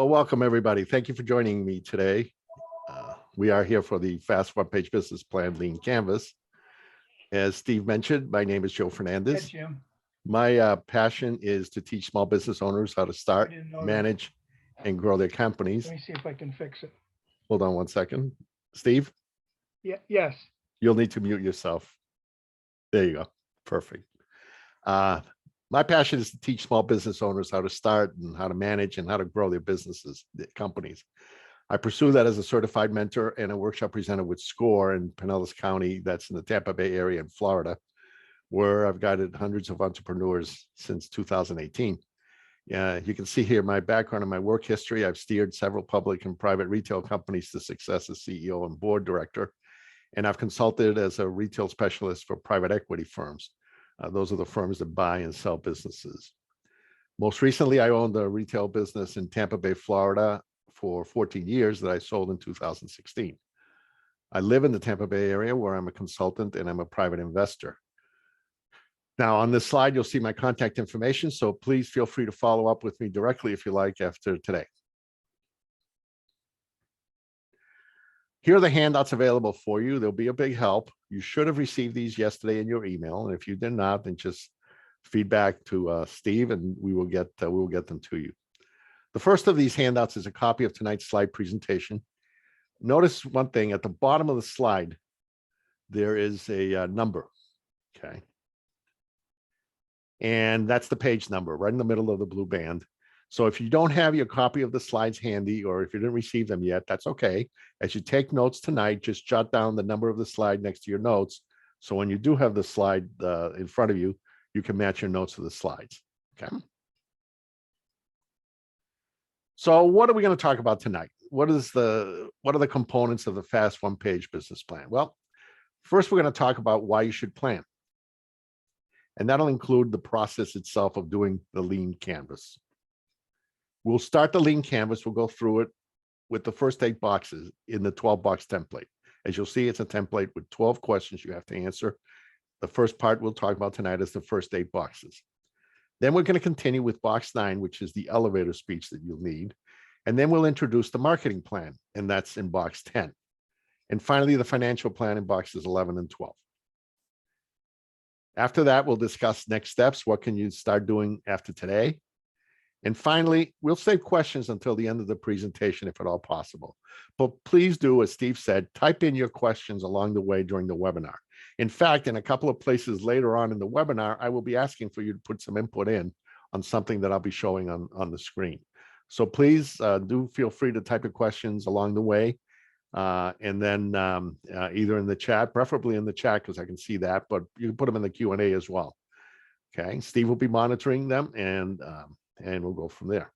Well, welcome everybody. Thank you for joining me today. We are here for the Fast One-Page Business Plan Lean Canvas. As Steve mentioned, my name is Joe Hey, Fernandez. Jim. My passion is to teach small business owners how to I start, didn't know that. manage, and grow their Let companies. me see if I can fix it. Hold on one second. Steve, Yeah, yes. you'll need to mute yourself. There you go. Perfect. Uh, my passion is to teach small business owners how to start and how to manage and how to grow their businesses, their companies. I pursue that as a certified mentor and a workshop presenter with SCORE in Pinellas County, that's in the Tampa Bay area in Florida, where I've guided hundreds of entrepreneurs since 2018. You can see here my background and my work history. I've steered several public and private retail companies to success as CEO and board director, and I've consulted as a retail specialist for private equity firms. Those are the firms that buy and sell businesses. Most recently, I owned a retail business in Tampa Bay, Florida for 14 years that I sold in 2016. I live in the Tampa Bay area where I'm a consultant and I'm a private investor. Now on this slide, you'll see my contact information, so please feel free to follow up with me directly if you like after today. Here are the handouts available for you. They'll be a big help. You should have received these yesterday in your email, and if you did not, then just feedback to Steve, and we will get them to you. The first of these handouts is a copy of tonight's slide presentation. Notice one thing at the bottom of the slide, there is a number, okay? And that's the page number right in the middle of the blue band. So if you don't have your copy of the slides handy, or if you didn't receive them yet, that's okay. As you take notes tonight, just jot down the number of the slide next to your notes. So when you do have the slide in front of you, you can match your notes to the slides, okay? So what are we going to talk about tonight? What are the components of the Fast One-Page Business Plan? Well, first we're going to talk about why you should plan. And that'll include the process itself of doing the lean canvas. We'll start the lean canvas. We'll go through it with the first 8 boxes in the 12-box template. As you'll see, it's a template with 12 questions you have to answer. The first part we'll talk about tonight is the first 8 boxes. Then we're going to continue with box 9, which is the elevator speech that you'll need. And then we'll introduce the marketing plan, and that's in box 10. And finally, the financial plan in boxes 11 and 12. After that, we'll discuss next steps. What can you start doing after today? And finally, we'll save questions until the end of the presentation, if at all possible. But please do, as Steve said, type in your questions along the way during the webinar. In fact, in a couple of places later on in the webinar, I will be asking for you to put some input in on something that I'll be showing on the screen. So please do feel free to type your questions along the way. And then either in the chat, preferably in the chat, because I can see that, but you can put them in the Q&A as well. Okay, Steve will be monitoring them, and we'll go from there.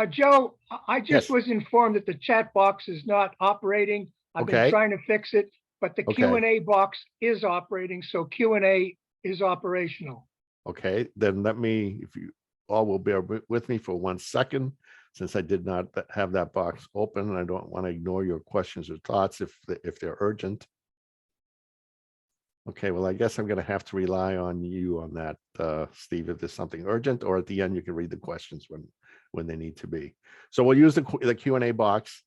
Joe, I just Yes. was informed that the chat box is not operating. I've been Okay. trying to fix it, but the Okay. Q&A box is operating, so Q&A is operational. Okay, then let me, if you all will bear with me for 1 second, since I did not have that box open, and I don't want to ignore your questions or thoughts if they're urgent. Okay, well, I guess I'm going to have to rely on you on that, Steve, if there's something urgent, or at the end, you can read the questions when they need to be. So we'll use the Q&A box.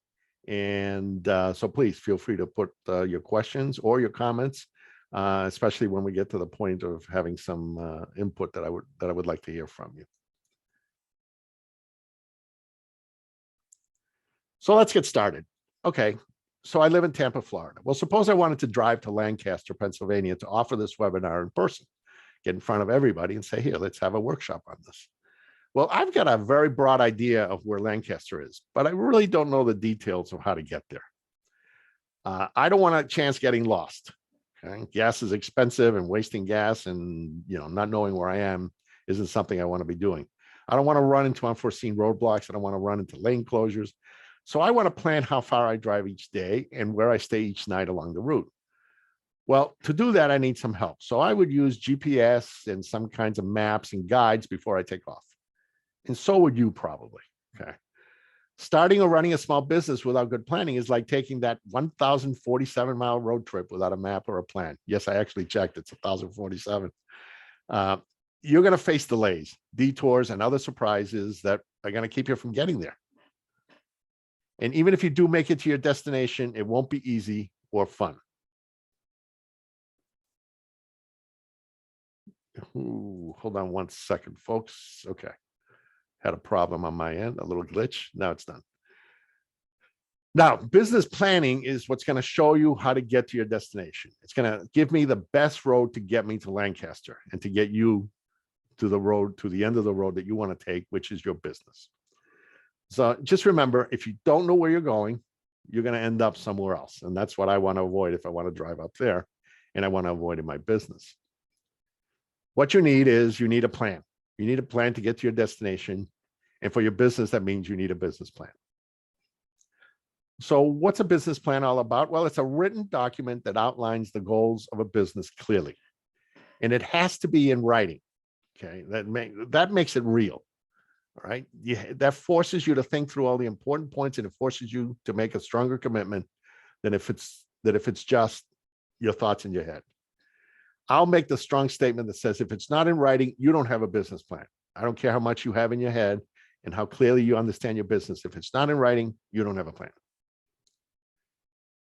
And so please feel free to put your questions or your comments, especially when we get to the point of having some input that I would like to hear from you. So let's get started. Okay, so I live in Tampa, Florida. Well, suppose I wanted to drive to Lancaster, Pennsylvania to offer this webinar in person, get in front of everybody and say, here, let's have a workshop on this. Well, I've got a very broad idea of where Lancaster is, but I really don't know the details of how to get there. I don't want a chance getting lost. Okay? Gas is expensive, and wasting gas and not knowing where I am isn't something I want to be doing. I don't want to run into unforeseen roadblocks. I don't want to run into lane closures. So I want to plan how far I drive each day and where I stay each night along the route. Well, to do that, I need some help. So I would use GPS and some kinds of maps and guides before I take off. And so would you probably, okay? Starting or running a small business without good planning is like taking that 1,047-mile road trip without a map or a plan. Yes, I actually checked, it's 1,047. You're going to face delays, detours, and other surprises that are going to keep you from getting there. And even if you do make it to your destination, it won't be easy or fun. Ooh, hold on one second, folks. Okay. Had a problem on my end, a little glitch. Now it's done. Now, business planning is what's going to show you how to get to your destination. It's going to give me the best road to get me to Lancaster and to get you to the road, to the end of the road that you want to take, which is your business. So just remember, if you don't know where you're going, you're going to end up somewhere else. And that's what I want to avoid if I want to drive up there, and I want to avoid in my business. What you need is you need a plan. You need a plan to get to your destination. And for your business, that means you need a business plan. So what's a business plan all about? Well, it's a written document that outlines the goals of a business clearly. And it has to be in writing. Okay, that makes it real. All right. That forces you to think through all the important points, and it forces you to make a stronger commitment than if it's just your thoughts in your head. I'll make the strong statement that says if it's not in writing, you don't have a business plan. I don't care how much you have in your head and how clearly you understand your business. If it's not in writing, you don't have a plan.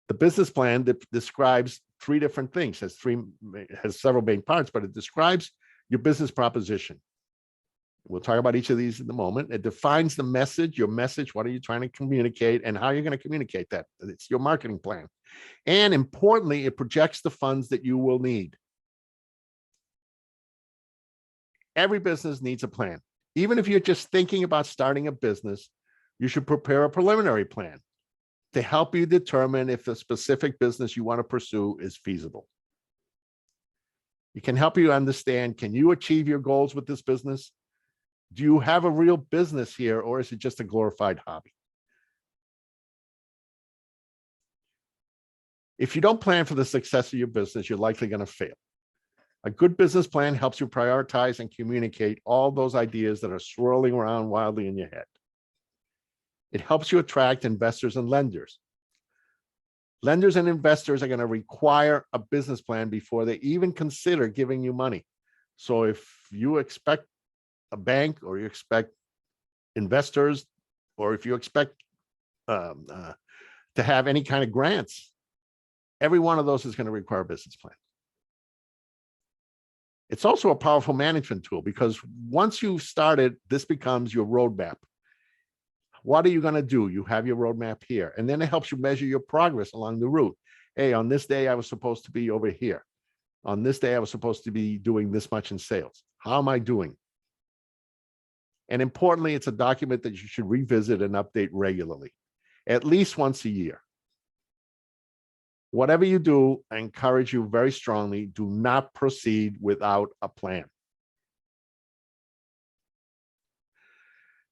The business plan that describes three different things, has several main parts, but it describes your business proposition. We'll talk about each of these in a moment. It defines the message, your message, what are you trying to communicate, and how you're going to communicate that. It's your marketing plan. And importantly, it projects the funds that you will need. Every business needs a plan. Even if you're just thinking about starting a business, you should prepare a preliminary plan to help you determine if the specific business you want to pursue is feasible. It can help you understand, can you achieve your goals with this business? Do you have a real business here, or is it just a glorified hobby? If you don't plan for the success of your business, you're likely going to fail. A good business plan helps you prioritize and communicate all those ideas that are swirling around wildly in your head. It helps you attract investors and lenders. Lenders and investors are going to require a business plan before they even consider giving you money. So if you expect a bank, or you expect investors, or if you expect to have any kind of grants, every one of those is going to require a business plan. It's also a powerful management tool because once you've started, this becomes your roadmap. What are you going to do? You have your roadmap here, and then it helps you measure your progress along the route. Hey, on this day, I was supposed to be over here. On this day, I was supposed to be doing this much in sales. How am I doing? And importantly, it's a document that you should revisit and update regularly, at least once a year. Whatever you do, I encourage you very strongly, do not proceed without a plan.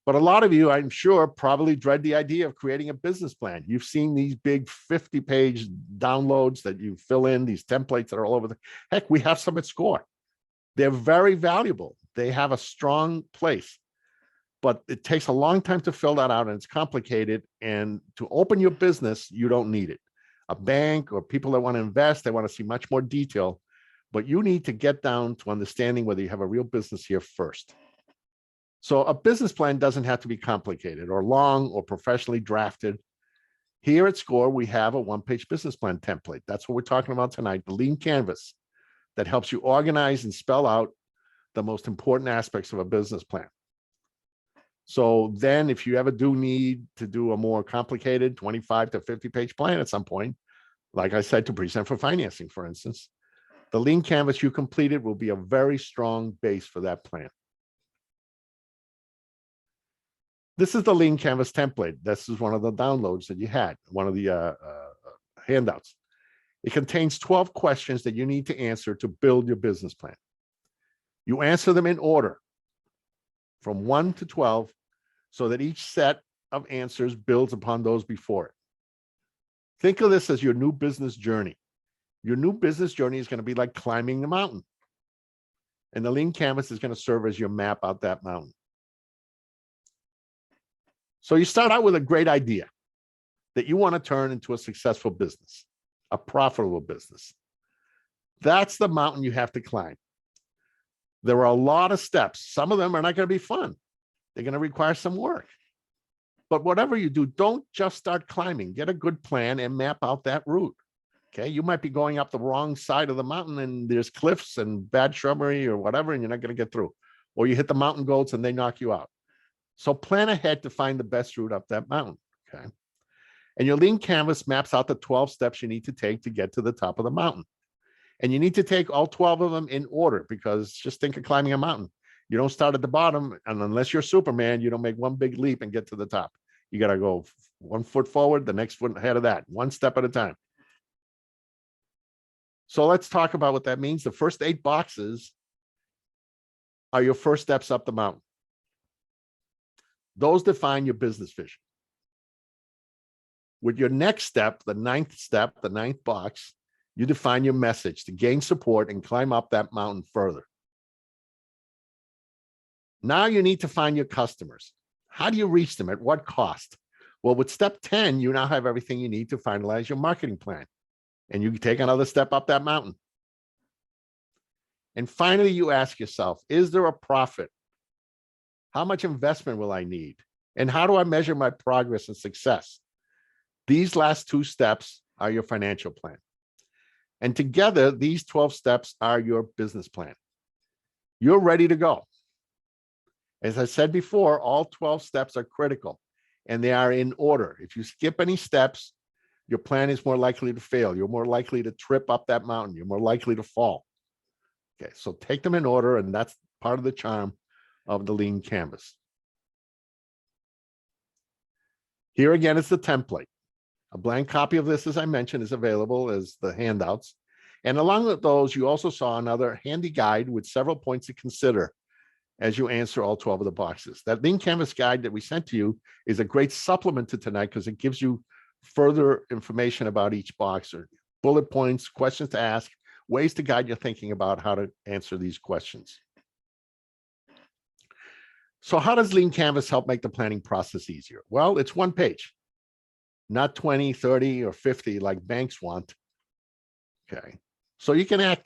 But a lot of you, I'm sure, probably dread the idea of creating a business plan. You've seen these big 50-page downloads that you fill in, these templates that are all over the heck. We have some at SCORE. They're very valuable. They have a strong place, but it takes a long time to fill that out, and it's complicated. And to open your business, you don't need it. A bank or people that want to invest, they want to see much more detail, but you need to get down to understanding whether you have a real business here first. So a business plan doesn't have to be complicated or long or professionally drafted. Here at SCORE, we have a one-page business plan template. That's what we're talking about tonight, the lean canvas that helps you organize and spell out the most important aspects of a business plan. So then if you ever do need to do a more complicated 25 to 50-page plan at some point, like I said, to present for financing, for instance, the lean canvas you completed will be a very strong base for that plan. This is the lean canvas template. This is one of the downloads that you had, one of the handouts. It contains 12 questions that you need to answer to build your business plan. You answer them in order from 1 to 12 so that each set of answers builds upon those before it. Think of this as your new business journey. Your new business journey is going to be like climbing the mountain. And the lean canvas is going to serve as your map out that mountain. So you start out with a great idea that you want to turn into a successful business, a profitable business. That's the mountain you have to climb. There are a lot of steps. Some of them are not going to be fun. They're going to require some work. But whatever you do, don't just start climbing. Get a good plan and map out that route. Okay, you might be going up the wrong side of the mountain and there's cliffs and bad shrubbery or whatever, and you're not going to get through. Or you hit the mountain goats and they knock you out. So plan ahead to find the best route up that mountain. Okay. And your lean canvas maps out the 12 steps you need to take to get to the top of the mountain. And you need to take all 12 of them in order, because just think of climbing a mountain. You don't start at the bottom, and unless you're Superman, you don't make one big leap and get to the top. You got to go 1 foot forward, the next foot ahead of that, one step at a time. So let's talk about what that means. The first 8 boxes are your first steps up the mountain. Those define your business vision. With your next step, the 9th step, the 9th box, you define your message to gain support and climb up that mountain further. Now you need to find your customers. How do you reach them? At what cost? Well, with step 10, you now have everything you need to finalize your marketing plan. And you can take another step up that mountain. And finally, you ask yourself, is there a profit? How much investment will I need? And how do I measure my progress and success? These last 2 steps are your financial plan. And together, these 12 steps are your business plan. You're ready to go. As I said before, all 12 steps are critical and they are in order. If you skip any steps, your plan is more likely to fail. You're more likely to trip up that mountain. You're more likely to fall. Okay, so take them in order, and that's part of the charm of the lean canvas. Here again is the template. A blank copy of this, as I mentioned, is available as the handouts. And along with those, you also saw another handy guide with several points to consider as you answer all 12 of the boxes. That lean canvas guide that we sent to you is a great supplement to tonight, because it gives you further information about each box, or bullet points, questions to ask, ways to guide your thinking about how to answer these questions. So how does lean canvas help make the planning process easier? Well, it's 1 page. Not 20, 30, or 50 like banks want. Okay. So you can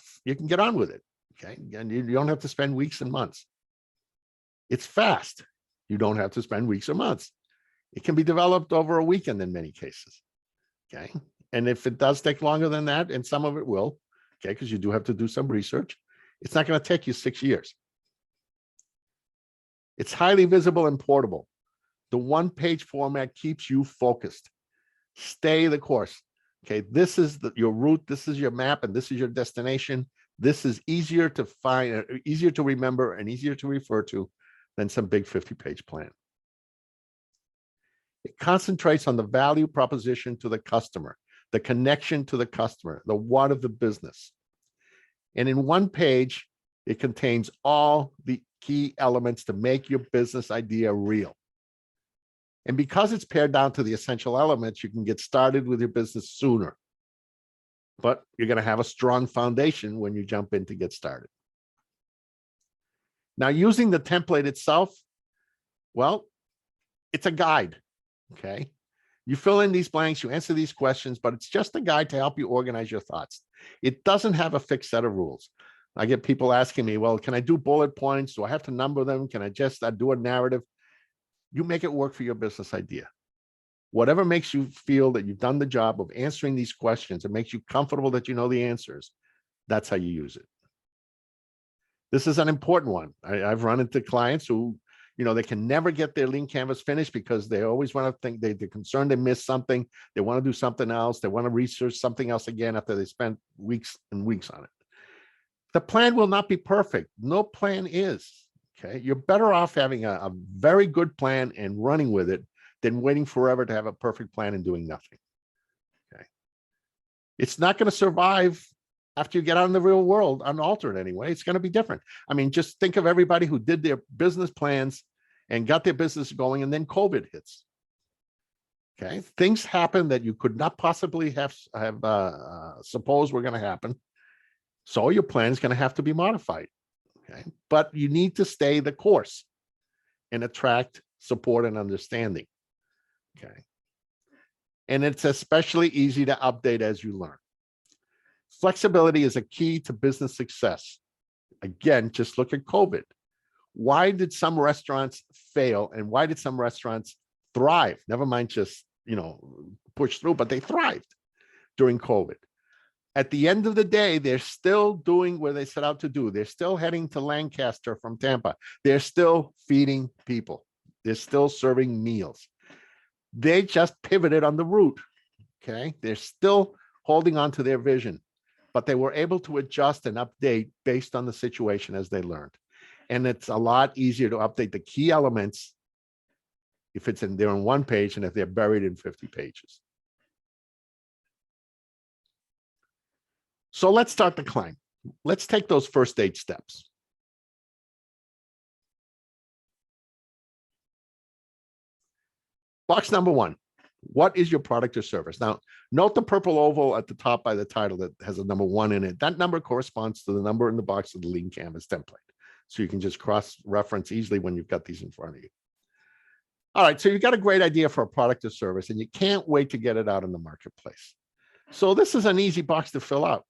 get on with it. Okay. And you don't have to spend weeks and months. It's fast. You don't have to spend weeks or months. It can be developed over a weekend in many cases. Okay. And if it does take longer than that, and some of it will, okay, because you do have to do some research, it's not going to take you 6 years. It's highly visible and portable. The 1-page format keeps you focused. Stay the course. Okay, this is your route, this is your map, and this is your destination. This is easier to find, easier to remember, and easier to refer to than some big 50-page plan. It concentrates on the value proposition to the customer, the connection to the customer, the what of the business. And in 1 page, it contains all the key elements to make your business idea real. And because it's pared down to the essential elements, you can get started with your business sooner. But you're going to have a strong foundation when you jump in to get started. Now, using the template itself, well, it's a guide, okay? You fill in these blanks, you answer these questions, but it's just a guide to help you organize your thoughts. It doesn't have a fixed set of rules. I get people asking me, well, can I do bullet points? Do I have to number them? Can I just do a narrative? You make it work for your business idea. Whatever makes you feel that you've done the job of answering these questions, it makes you comfortable that you know the answers, that's how you use it. This is an important one. I've run into clients who, they can never get their lean canvas finished because they always want to think they're concerned they missed something. They want to do something else. They want to research something else again after they spent weeks and weeks on it. The plan will not be perfect. No plan is. Okay. You're better off having a very good plan and running with it than waiting forever to have a perfect plan and doing nothing. Okay. It's not going to survive after you get out in the real world, unaltered anyway. It's going to be different. I mean, just think of everybody who did their business plans and got their business going, and then COVID hits. Okay. Things happen that you could not possibly have supposed were going to happen. So your plan is going to have to be modified. Okay. But you need to stay the course and attract support and understanding. Okay. And it's especially easy to update as you learn. Flexibility is a key to business success. Again, just look at COVID. Why did some restaurants fail and why did some restaurants thrived, never mind just, push through, but they thrived during COVID. At the end of the day, they're still doing what they set out to do. They're still heading to Lancaster from Tampa. They're still feeding people. They're still serving meals. They just pivoted on the route. Okay. They're still holding on to their vision, but they were able to adjust and update based on the situation as they learned. And it's a lot easier to update the key elements if they're on one page and if they're buried in 50 pages. So let's start the climb. Let's take those first 8 steps. Box number 1, what is your product or service? Now, note the purple oval at the top by the title that has a number 1 in it. That number corresponds to the number in the box of the Lean Canvas template. So you can just cross-reference easily when you've got these in front of you. All right, so you've got a great idea for a product or service, and you can't wait to get it out in the marketplace. So this is an easy box to fill out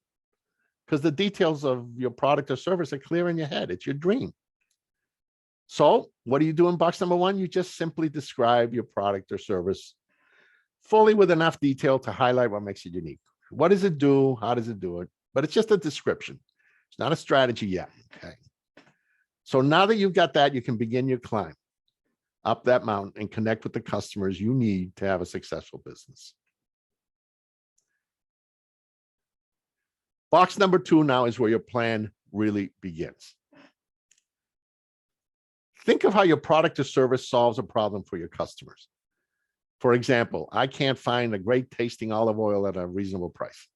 because the details of your product or service are clear in your head. It's your dream. So what do you do in box number 1? You just simply describe your product or service fully with enough detail to highlight what makes it unique. What does it do? How does it do it? But it's just a description. It's not a strategy yet. Okay. So now that you've got that, you can begin your climb up that mountain and connect with the customers you need to have a successful business. Box number 2 now is where your plan really begins. Think of how your product or service solves a problem for your customers. For example, I can't find a great tasting olive oil at a reasonable price,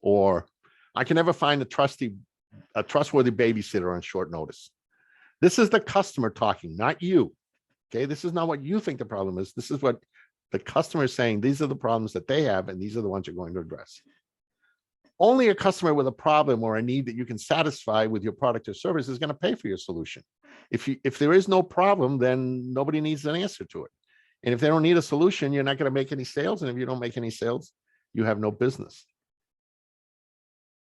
or I can never find a trustworthy babysitter on short notice. This is the customer talking, not you. Okay, this is not what you think the problem is. This is what the customer is saying. These are the problems that they have, and these are the ones you're going to address. Only a customer with a problem or a need that you can satisfy with your product or service is going to pay for your solution. If there is no problem, then nobody needs an answer to it. And if they don't need a solution, you're not going to make any sales. And if you don't make any sales, you have no business.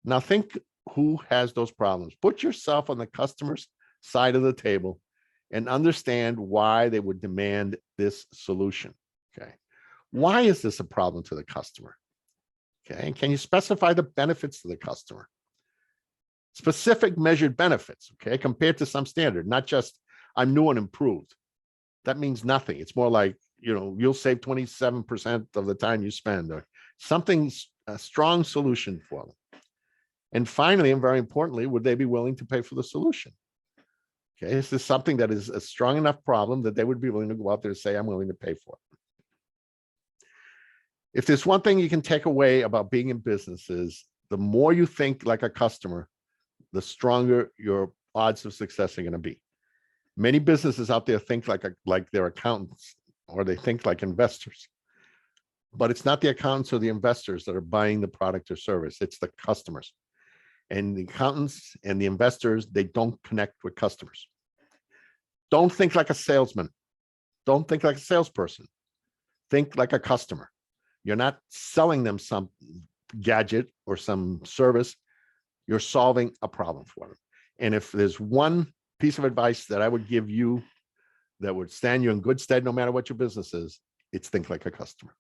Now think who has those problems. Put yourself on the customer's side of the table and understand why they would demand this solution. Okay. Why is this a problem to the customer? Okay. And can you specify the benefits to the customer? Specific measured benefits, okay, compared to some standard, not just I'm new and improved. That means nothing. It's more like, you'll save 27% of the time you spend, or something, a strong solution for them. And finally, and very importantly, would they be willing to pay for the solution? Okay, is this something that is a strong enough problem that they would be willing to go out there and say, I'm willing to pay for it? If there's one thing you can take away about being in business is the more you think like a customer, the stronger your odds of success are going to be. Many businesses out there think like their accountants, or they think like investors. But it's not the accountants or the investors that are buying the product or service. It's the customers. And the accountants and the investors, they don't connect with customers. Don't think like a salesman. Don't think like a salesperson. Think like a customer. You're not selling them some gadget or some service. You're solving a problem for them. And if there's one piece of advice that I would give you that would stand you in good stead, no matter what your business is, it's think like a customer.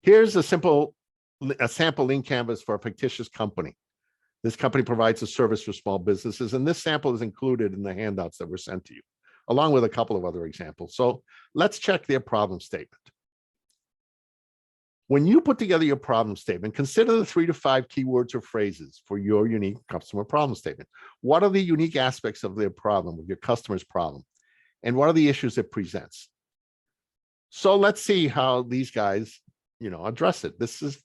Here's a sample Lean Canvas for a fictitious company. This company provides a service for small businesses, and this sample is included in the handouts that were sent to you, along with a couple of other examples. So let's check their problem statement. When you put together your problem statement, consider the 3 to 5 keywords or phrases for your unique customer problem statement. What are the unique aspects of their problem, of your customer's problem? And what are the issues it presents? So let's see how these guys, address it. This is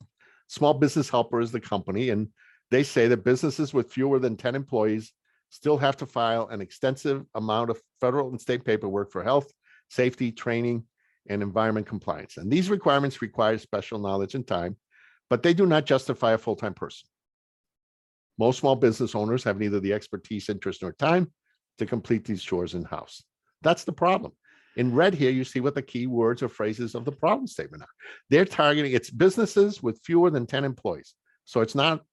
Small Business Helper is the company, and they say that businesses with fewer than 10 employees still have to file an extensive amount of federal and state paperwork for health, safety, training, and environment compliance. And these requirements require special knowledge and time, but they do not justify a full-time person. Most small business owners have neither the expertise, interest, nor time to complete these chores in-house. That's the problem. In red here, you see what the key words or phrases of the problem statement are. They're targeting, it's businesses with fewer than 10 employees. So it's not,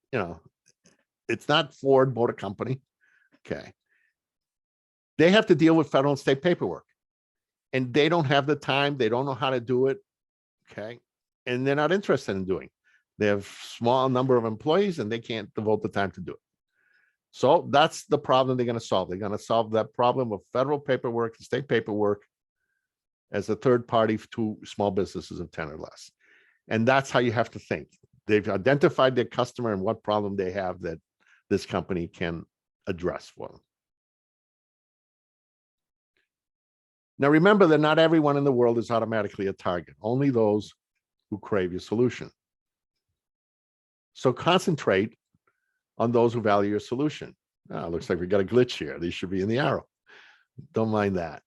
it's not Ford Motor Company. Okay. They have to deal with federal and state paperwork. and they don't have the time, they don't know how to do it, okay? And they're not interested in doing. They have small number of employees and they can't devote the time to do it. So that's the problem they're going to solve. They're going to solve that problem of federal paperwork, state paperwork as a third party to small businesses of 10 or less. And that's how you have to think. They've identified their customer and what problem they have that this company can address for them. Now, remember that not everyone in the world is automatically a target, only those who crave your solution. So concentrate on those who value your solution. Looks like we got a glitch here. These should be in the arrow. Don't mind that.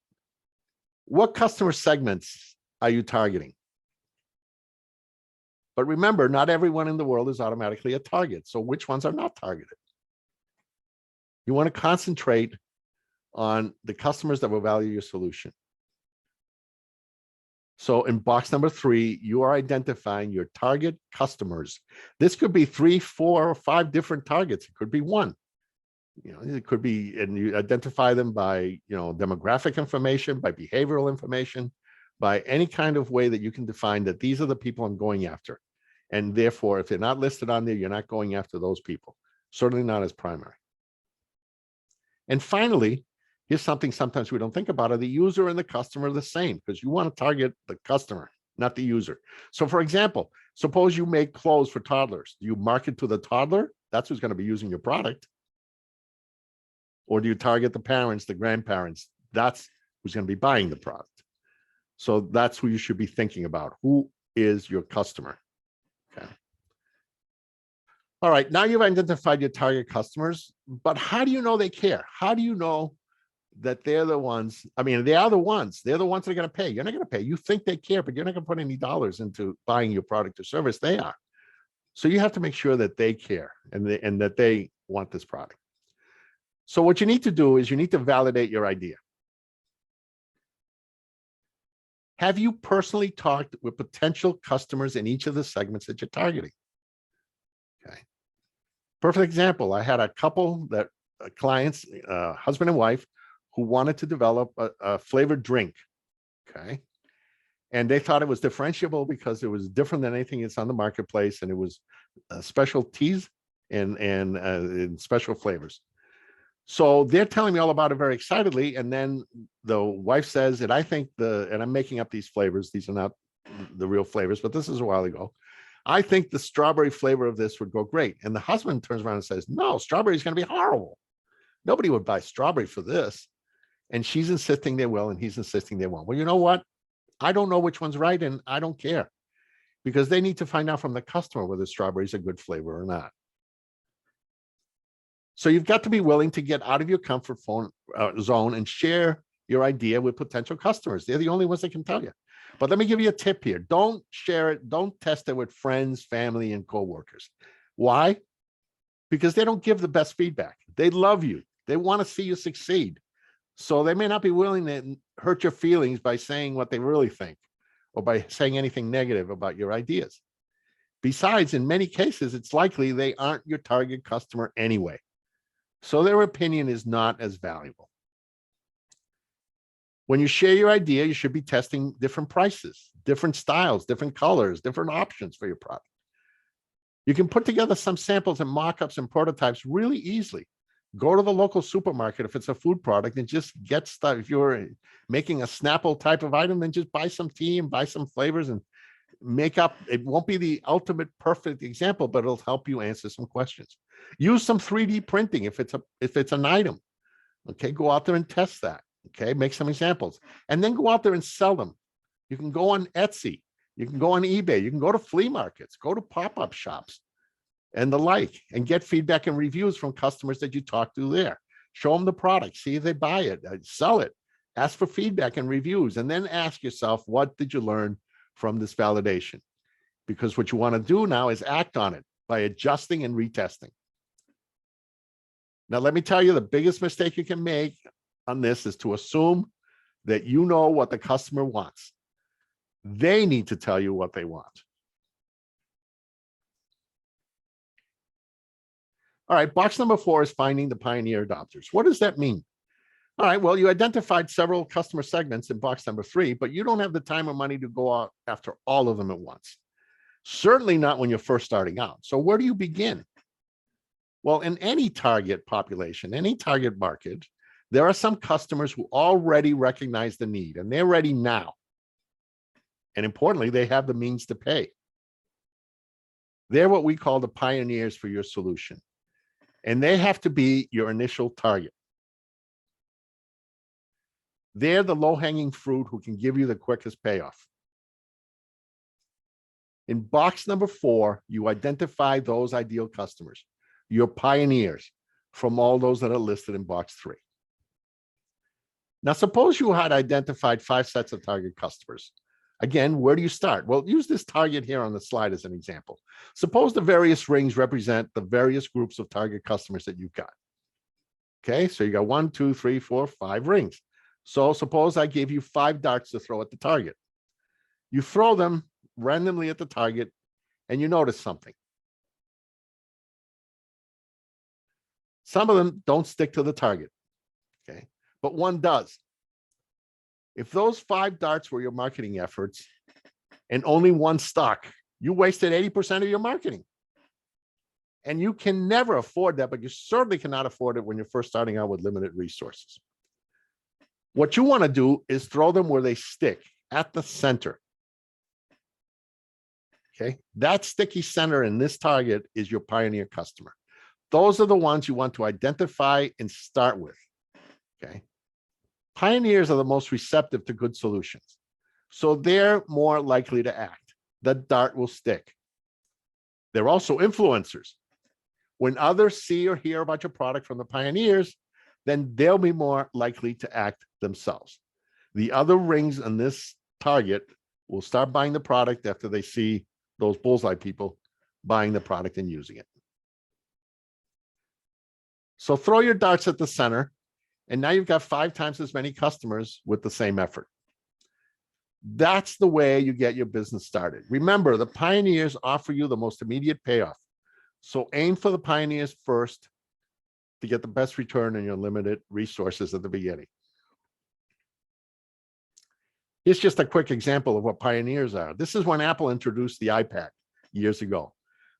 What customer segments are you targeting? But remember, not everyone in the world is automatically a target. So which ones are not targeted? You want to concentrate on the customers that will value your solution. So in box number 3, you are identifying your target customers. This could be 3, 4, or 5 different targets. It could be one. It could be, and you identify them by, demographic information, by behavioral information, by any kind of way that you can define that these are the people I'm going after. And therefore, if they're not listed on there, you're not going after those people. Certainly not as primary. And finally, here's something sometimes we don't think about. Are the user and the customer the same? Because you want to target the customer, not the user. So for example, suppose you make clothes for toddlers. Do you market to the toddler? That's who's going to be using your product. Or do you target the parents, the grandparents? That's who's going to be buying the product. So that's who you should be thinking about. Who is your customer? Okay. All right, now you've identified your target customers, but how do you know they care? How do you know that they're the ones? I mean, they are the ones. They're the ones that are going to pay. You're not going to pay. You think they care, but you're not going to put any dollars into buying your product or service. They are. So you have to make sure that they care and that they want this product. So what you need to do is you need to validate your idea. Have you personally talked with potential customers in each of the segments that you're targeting? Okay. Perfect example. I had a couple that clients, husband and wife, who wanted to develop a flavored drink. Okay. And they thought it was differentiable because it was different than anything that's on the marketplace. And it was special teas and special flavors. So they're telling me all about it very excitedly. And then the wife says, and I think and I'm making up these flavors. These are not the real flavors, but this is a while ago. I think the strawberry flavor of this would go great. And the husband turns around and says, no, strawberry is going to be horrible. Nobody would buy strawberry for this. And she's insisting they will, and he's insisting they won't. Well, you know what? I don't know which one's right, and I don't care, because they need to find out from the customer whether strawberry is a good flavor or not. So you've got to be willing to get out of your comfort zone and share your idea with potential customers. They're the only ones that can tell you. But let me give you a tip here. Don't share it. Don't test it with friends, family, and coworkers. Why? Because they don't give the best feedback. They love you. They want to see you succeed. So they may not be willing to hurt your feelings by saying what they really think or by saying anything negative about your ideas. Besides, in many cases, it's likely they aren't your target customer anyway. So their opinion is not as valuable. When you share your idea, you should be testing different prices, different styles, different colors, different options for your product. You can put together some samples and mock-ups and prototypes really easily. Go to the local supermarket if it's a food product and just get stuff. If you're making a Snapple type of item, then just buy some tea and buy some flavors and make up. It won't be the ultimate perfect example, but it'll help you answer some questions. Use some 3D printing if it's an item. Okay, go out there and test that. Okay, make some examples and then go out there and sell them. You can go on Etsy, you can go on eBay, you can go to flea markets, go to pop-up shops and the like, and get feedback and reviews from customers that you talk to there. Show them the product, see if they buy it, sell it, ask for feedback and reviews, and then ask yourself, what did you learn from this validation? Because what you want to do now is act on it by adjusting and retesting. Now, let me tell you, the biggest mistake you can make on this is to assume that you know what the customer wants. They need to tell you what they want. All right, box number 4 is finding the pioneer adopters. What does that mean? All right, well, you identified several customer segments in box number 3, but you don't have the time or money to go out after all of them at once. Certainly not when you're first starting out. So where do you begin? Well, in any target population, any target market, there are some customers who already recognize the need and they're ready now. And importantly, they have the means to pay. They're what we call the pioneers for your solution. And they have to be your initial target. They're the low-hanging fruit who can give you the quickest payoff. In box number 4, you identify those ideal customers, your pioneers, from all those that are listed in box 3. Now, suppose you had identified 5 sets of target customers. Again, where do you start? Well, use this target here on the slide as an example. Suppose the various rings represent the various groups of target customers that you've got. Okay, so you got 1, 2, 3, 4, 5 rings. So suppose I gave you 5 darts to throw at the target. You throw them randomly at the target and you notice something. Some of them don't stick to the target, okay, but one does. If those 5 darts were your marketing efforts and only one stuck, you wasted 80% of your marketing. And you can never afford that, but you certainly cannot afford it when you're first starting out with limited resources. What you want to do is throw them where they stick, at the center. Okay, that sticky center in this target is your pioneer customer. Those are the ones you want to identify and start with. Okay, pioneers are the most receptive to good solutions, so they're more likely to act. The dart will stick. They're also influencers. When others see or hear about your product from the pioneers, then they'll be more likely to act themselves. The other rings on this target will start buying the product after they see those bullseye people buying the product and using it. So throw your darts at the center, and now you've got 5 times as many customers with the same effort. That's the way you get your business started. Remember, the pioneers offer you the most immediate payoff. So aim for the pioneers first to get the best return on your limited resources at the beginning. Here's just a quick example of what pioneers are. This is when Apple introduced the iPad years ago.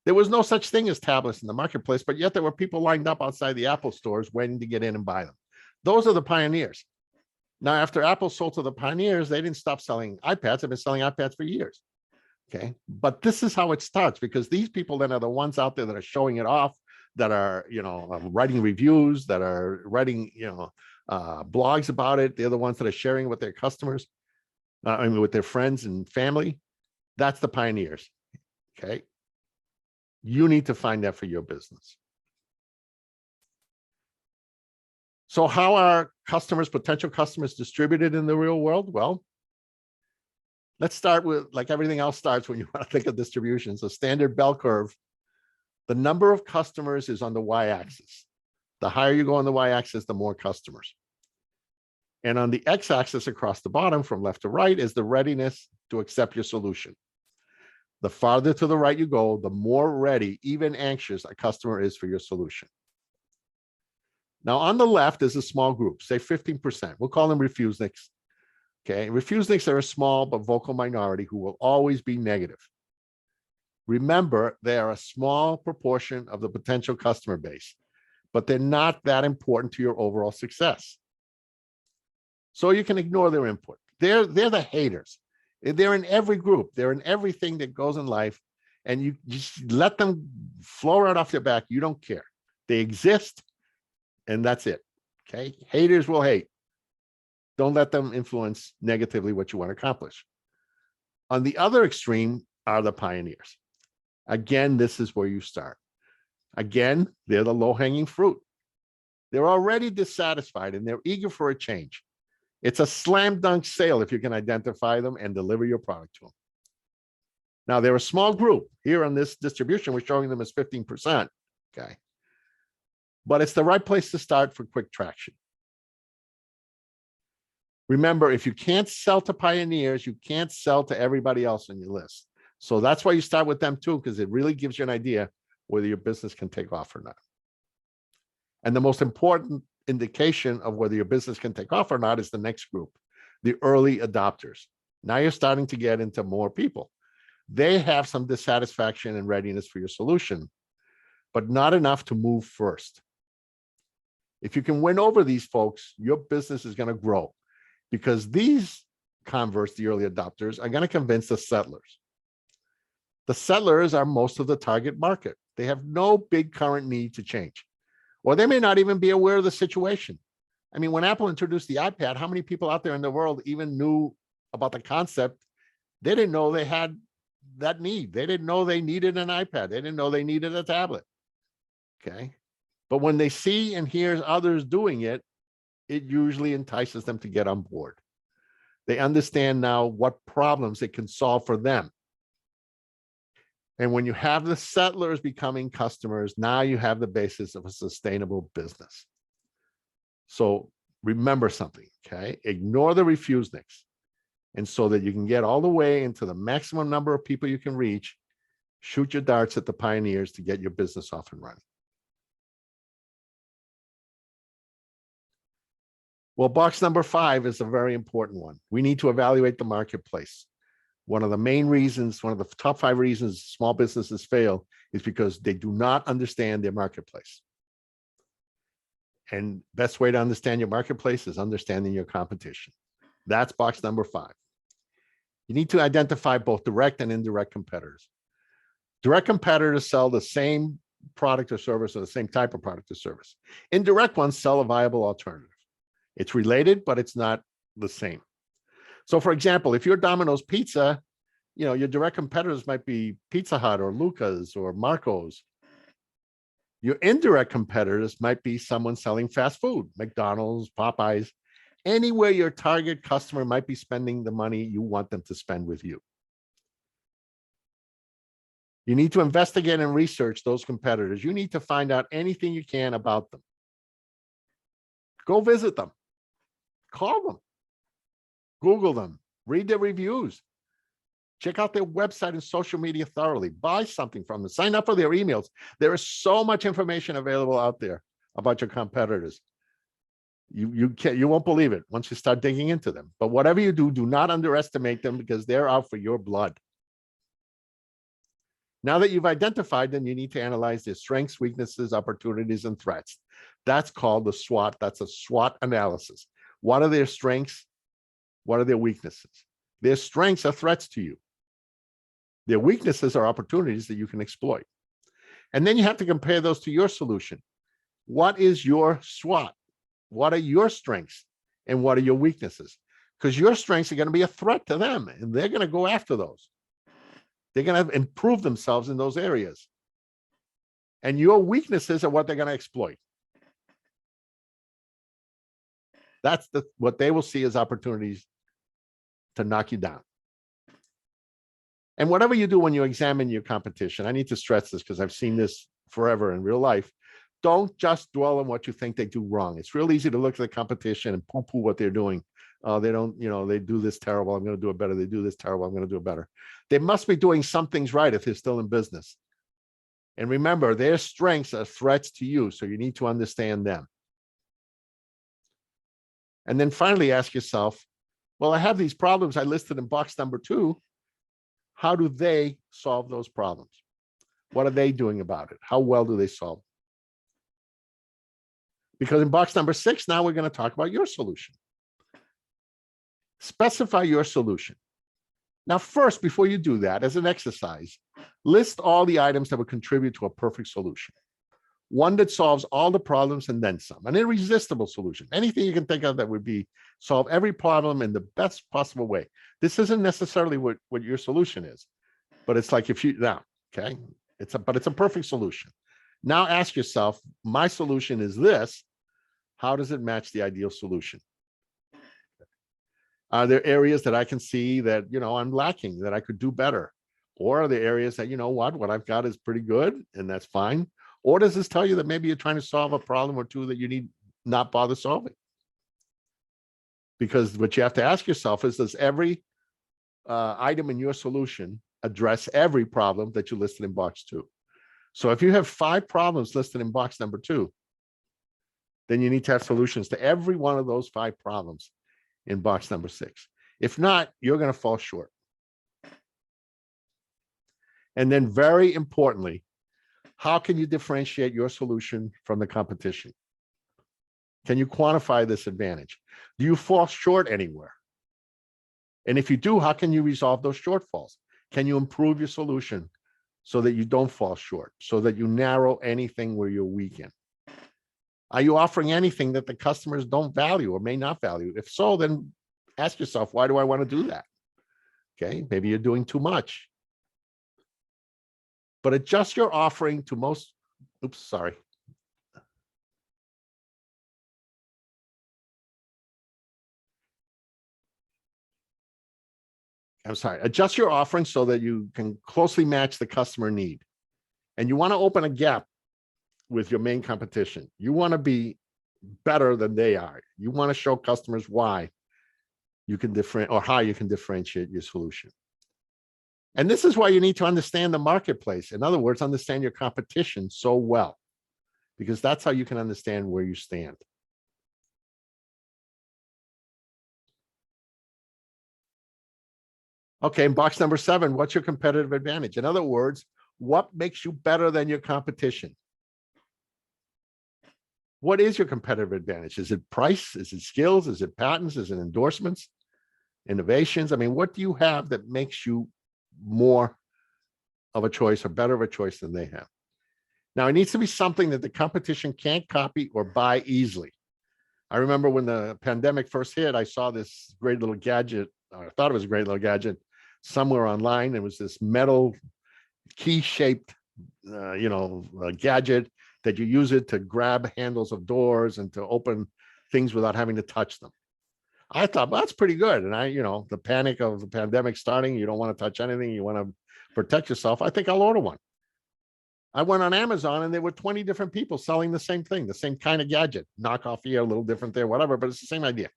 There was no such thing as tablets in the marketplace, but yet there were people lined up outside the Apple stores waiting to get in and buy them. Those are the pioneers. Now, after Apple sold to the pioneers, they didn't stop selling iPads. They've been selling iPads for years. Okay, but this is how it starts, because these people then are the ones out there that are showing it off, that are, writing reviews, that are writing, blogs about it. They're the ones that are sharing with their customers, with their friends and family. That's the pioneers. Okay, you need to find that for your business. So how are customers, potential customers, distributed in the real world? Well, let's start with, like everything else starts when you want to think of distribution. So standard bell curve, the number of customers is on the y-axis. The higher you go on the y-axis, the more customers. And on the x-axis across the bottom from left to right is the readiness to accept your solution. The farther to the right you go, the more ready, even anxious, a customer is for your solution. Now on the left is a small group, say 15%. We'll call them refuseniks. Okay, refuseniks are a small but vocal minority who will always be negative. Remember, they are a small proportion of the potential customer base, but they're not that important to your overall success. So you can ignore their input. They're the haters. They're in every group. They're in everything that goes in life, and you just let them flow right off your back. You don't care. They exist, and that's it. Okay, haters will hate. Don't let them influence negatively what you want to accomplish. On the other extreme are the pioneers. Again, this is where you start. Again, they're the low-hanging fruit. They're already dissatisfied and they're eager for a change. It's a slam dunk sale if you can identify them and deliver your product to them. Now, they're a small group. Here on this distribution, we're showing them as 15%. Okay. But it's the right place to start for quick traction. Remember, if you can't sell to pioneers, you can't sell to everybody else on your list. So that's why you start with them too, because it really gives you an idea whether your business can take off or not. And the most important indication of whether your business can take off or not is the next group, the early adopters. Now you're starting to get into more people. They have some dissatisfaction and readiness for your solution, but not enough to move first. If you can win over these folks, your business is going to grow, because these converts, the early adopters, are going to convince the settlers. The settlers are most of the target market. They have no big current need to change, or they may not even be aware of the situation. I mean, when Apple introduced the iPad, how many people out there in the world even knew about the concept? They didn't know they had that need. They didn't know they needed an iPad. They didn't know they needed a tablet. Okay. But when they see and hear others doing it, it usually entices them to get on board. They understand now what problems it can solve for them. And when you have the settlers becoming customers, now you have the basis of a sustainable business. So remember something, okay? Ignore the refuseniks. And so that you can get all the way into the maximum number of people you can reach, shoot your darts at the pioneers to get your business off and running. Well, box number 5 is a very important one. We need to evaluate the marketplace. One of the main reasons, one of the top 5 reasons small businesses fail is because they do not understand their marketplace. And best way to understand your marketplace is understanding your competition. That's box number 5. You need to identify both direct and indirect competitors. Direct competitors sell the same product or service, or the same type of product or service. Indirect ones sell a viable alternative. It's related, but it's not the same. So for example, if you're Domino's Pizza, your direct competitors might be Pizza Hut or Luca's or Marco's. Your indirect competitors might be someone selling fast food, McDonald's, Popeyes, anywhere your target customer might be spending the money you want them to spend with you. You need to investigate and research those competitors. You need to find out anything you can about them. Go visit them. Call them. Google them. Read their reviews. Check out their website and social media thoroughly. Buy something from them. Sign up for their emails. There is so much information available out there about your competitors. You won't believe it once you start digging into them. But whatever you do, do not underestimate them, because they're out for your blood. Now that you've identified them, you need to analyze their strengths, weaknesses, opportunities, and threats. That's called the SWOT. That's a SWOT analysis. What are their strengths? What are their weaknesses? Their strengths are threats to you. Their weaknesses are opportunities that you can exploit. And then you have to compare those to your solution. What is your SWOT? What are your strengths? And what are your weaknesses? Because your strengths are going to be a threat to them, and they're going to go after those. They're going to improve themselves in those areas. And your weaknesses are what they're going to exploit. That's what they will see as opportunities to knock you down. And whatever you do when you examine your competition, I need to stress this because I've seen this forever in real life. Don't just dwell on what you think they do wrong. It's real easy to look at the competition and poo-poo what they're doing. They don't, they do this terrible. I'm going to do it better. They do this terrible. I'm going to do it better. They must be doing some things right if they're still in business. And remember, their strengths are threats to you, so you need to understand them. And then finally ask yourself, well, I have these problems I listed in box number 2. How do they solve those problems? What are they doing about it? How well do they solve? Because in box number 6, now we're going to talk about your solution. Specify your solution. Now, first, before you do that, as an exercise, list all the items that would contribute to a perfect solution. One that solves all the problems and then some. An irresistible solution. Anything you can think of that would be solve every problem in the best possible way. This isn't necessarily what your solution is, but it's like okay, but it's a perfect solution. Now ask yourself, my solution is this. How does it match the ideal solution? Are there areas that I can see that, I'm lacking, that I could do better? Or are there areas that, what I've got is pretty good and that's fine? Or does this tell you that maybe you're trying to solve a problem or two that you need not bother solving? Because what you have to ask yourself is, does every item in your solution address every problem that you listed in box 2? So if you have 5 problems listed in box number 2, then you need to have solutions to every one of those 5 problems in box number 6. If not, you're going to fall short. And then very importantly, how can you differentiate your solution from the competition? Can you quantify this advantage? Do you fall short anywhere? And if you do, how can you resolve those shortfalls? Can you improve your solution so that you don't fall short, so that you narrow anything where you're weak in? Are you offering anything that the customers don't value or may not value? If so, then ask yourself, why do I want to do that? Okay, maybe you're doing too much. But adjust your offering to most, oops, sorry. I'm sorry, adjust your offering so that you can closely match the customer need. And you want to open a gap with your main competition. You want to be better than they are. You want to show customers why you can or how you can differentiate your solution. And this is why you need to understand the marketplace. In other words, understand your competition so well, because that's how you can understand where you stand. Okay, in box number 7, what's your competitive advantage? In other words, what makes you better than your competition? What is your competitive advantage? Is it price? Is it skills? Is it patents? Is it endorsements? Innovations? I mean, what do you have that makes you more of a choice or better of a choice than they have? Now, it needs to be something that the competition can't copy or buy easily. I remember when the pandemic first hit, I saw this great little gadget, or I thought it was a great little gadget somewhere online. It was this metal key-shaped, gadget that you use it to grab handles of doors and to open things without having to touch them. I thought, well, that's pretty good. And the panic of the pandemic starting, you don't want to touch anything. You want to protect yourself. I think I'll order one. I went on Amazon and there were 20 different people selling the same thing, the same kind of gadget, knockoff here, a little different there, whatever, but it's the same idea.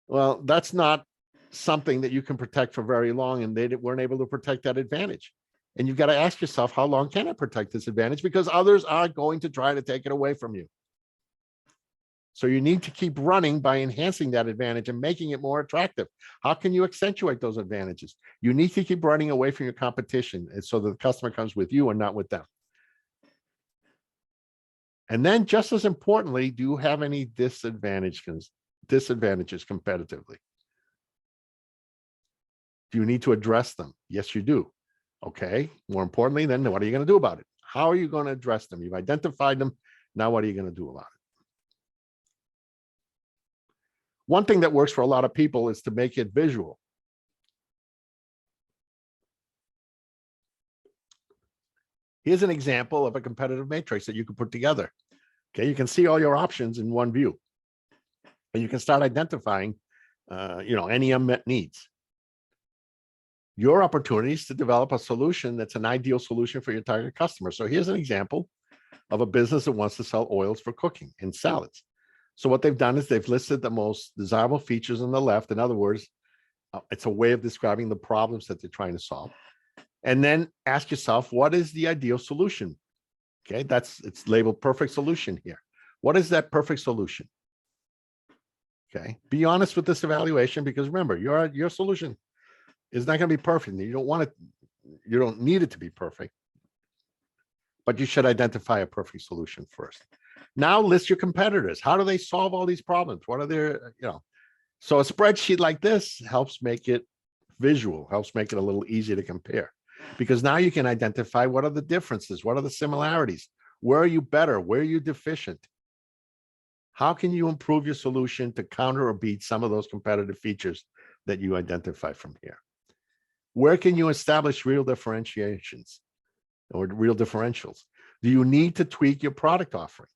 Well, that's not something that you can protect for very long, and they weren't able to protect that advantage. And you've got to ask yourself, how long can I protect this advantage? Because others are going to try to take it away from you. So you need to keep running by enhancing that advantage and making it more attractive. How can you accentuate those advantages? You need to keep running away from your competition, and so that the customer comes with you and not with them. And then, just as importantly, do you have any disadvantages competitively? Do you need to address them? Yes, you do. Okay. More importantly, then what are you going to do about it? How are you going to address them? You've identified them. Now, what are you going to do about it? One thing that works for a lot of people is to make it visual. Here's an example of a competitive matrix that you can put together. Okay, you can see all your options in one view, and you can start identifying, any unmet needs. Your opportunity is to develop a solution that's an ideal solution for your target customer. So here's an example of a business that wants to sell oils for cooking and salads. So what they've done is they've listed the most desirable features on the left. In other words, it's a way of describing the problems that they're trying to solve. And then ask yourself, what is the ideal solution? Okay, it's labeled perfect solution here. What is that perfect solution? Okay, be honest with this evaluation, because remember, your solution is not going to be perfect. You don't need it to be perfect, but you should identify a perfect solution first. Now list your competitors. How do they solve all these problems? What are their, so a spreadsheet like this helps make it visual, helps make it a little easier to compare, because now you can identify what are the differences, what are the similarities, where are you better, where are you deficient? How can you improve your solution to counter or beat some of those competitive features that you identify from here? Where can you establish real differentiations or real differentials? Do you need to tweak your product offering?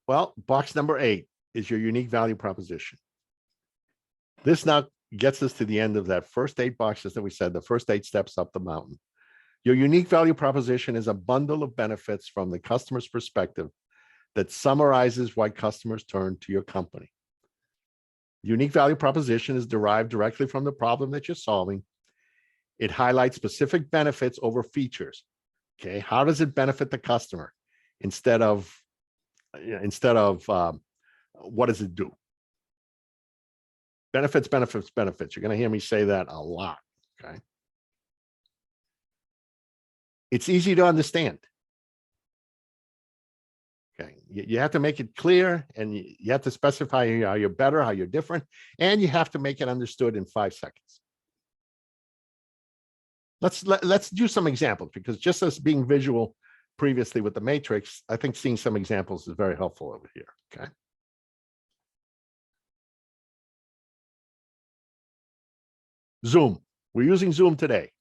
Well, box number 8 is your unique value proposition. This now gets us to the end of that first 8 boxes that we said, the first 8 steps up the mountain. Your unique value proposition is a bundle of benefits from the customer's perspective that summarizes why customers turn to your company. Unique value proposition is derived directly from the problem that you're solving. It highlights specific benefits over features. Okay, how does it benefit the customer instead of what does it do? Benefits, benefits, benefits. You're going to hear me say that a lot. Okay. It's easy to understand. Okay. You have to make it clear, and you have to specify how you're better, how you're different, and you have to make it understood in 5 seconds. Let's do some examples, because just as being visual previously with the matrix, I think seeing some examples is very helpful over here. Okay. Zoom. We're using Zoom today.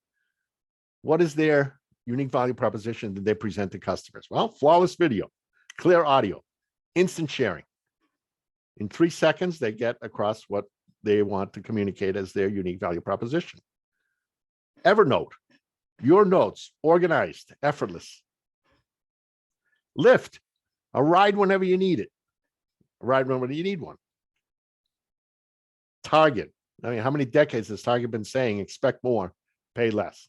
What is their unique value proposition that they present to customers? Well, flawless video, clear audio, instant sharing. In 3 seconds, they get across what they want to communicate as their unique value proposition. Evernote, your notes, organized, effortless. Lyft, a ride whenever you need it. A ride whenever you need one. Target, I mean, how many decades has Target been saying, expect more, pay less?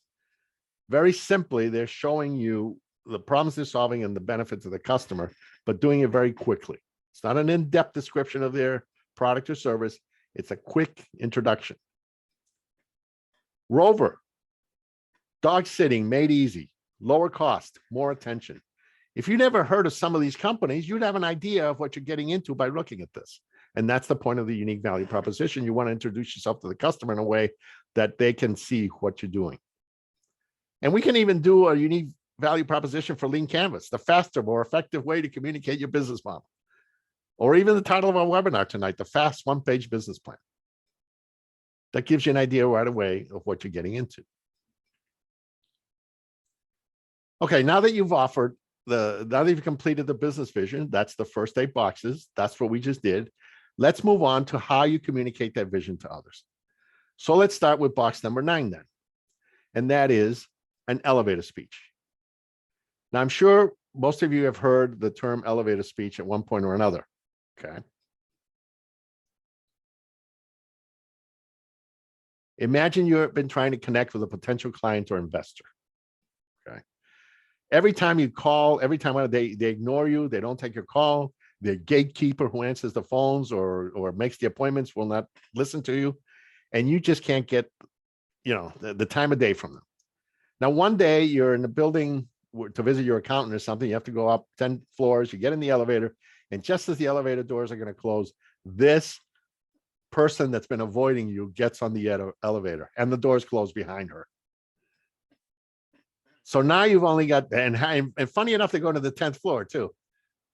Very simply, they're showing you the problems they're solving and the benefits of the customer, but doing it very quickly. It's not an in-depth description of their product or service. It's a quick introduction. Rover, dog sitting made easy, lower cost, more attention. If you never heard of some of these companies, you'd have an idea of what you're getting into by looking at this. And that's the point of the unique value proposition. You want to introduce yourself to the customer in a way that they can see what you're doing. And we can even do a unique value proposition for Lean Canvas, the faster, more effective way to communicate your business model. Or even the title of our webinar tonight, the fast one-page business plan. That gives you an idea right away of what you're getting into. Okay, now that you've now that you've completed the business vision, that's the first 8 boxes. That's what we just did. Let's move on to how you communicate that vision to others. So let's start with box number 9 then. And that is an elevator speech. Now, I'm sure most of you have heard the term elevator speech at one point or another. Okay. Imagine you've been trying to connect with a potential client or investor. Okay. Every time you call, every time they ignore you, they don't take your call. The gatekeeper who answers the phones or makes the appointments will not listen to you. And you just can't get, the time of day from them. Now, one day you're in the building to visit your accountant or something. You have to go up 10 floors. You get in the elevator. And just as the elevator doors are going to close, this person that's been avoiding you gets on the elevator and the doors close behind her. So now you've only got, and funny enough, they go to the 10th floor too.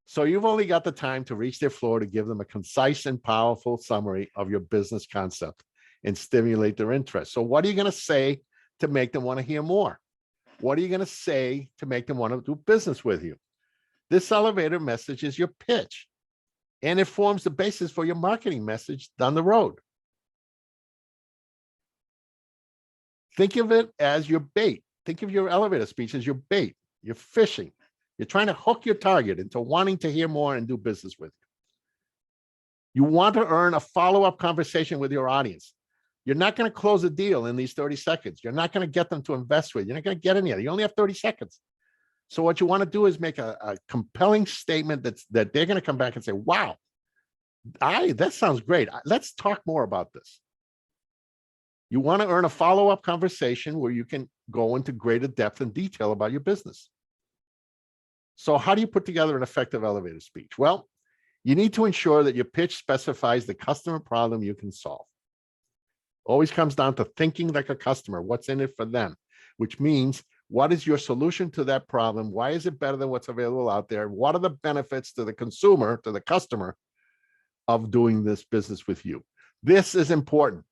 So you've only got the time to reach their floor to give them a concise and powerful summary of your business concept and stimulate their interest. So what are you going to say to make them want to hear more? What are you going to say to make them want to do business with you? This elevator message is your pitch, and it forms the basis for your marketing message down the road. Think of it as your bait. Think of your elevator speech as your bait. You're fishing. You're trying to hook your target into wanting to hear more and do business with you. You want to earn a follow-up conversation with your audience. You're not going to close a deal in these 30 seconds. You're not going to get them to invest with you. You're not going to get any of it. You only have 30 seconds. So what you want to do is make a compelling statement that they're going to come back and say, wow, that sounds great. Let's talk more about this. You want to earn a follow-up conversation where you can go into greater depth and detail about your business. So how do you put together an effective elevator speech? Well, you need to ensure that your pitch specifies the customer problem you can solve. Always comes down to thinking like a customer. What's in it for them? Which means, what is your solution to that problem? Why is it better than what's available out there? What are the benefits to the consumer, to the customer, of doing this business with you? This is important.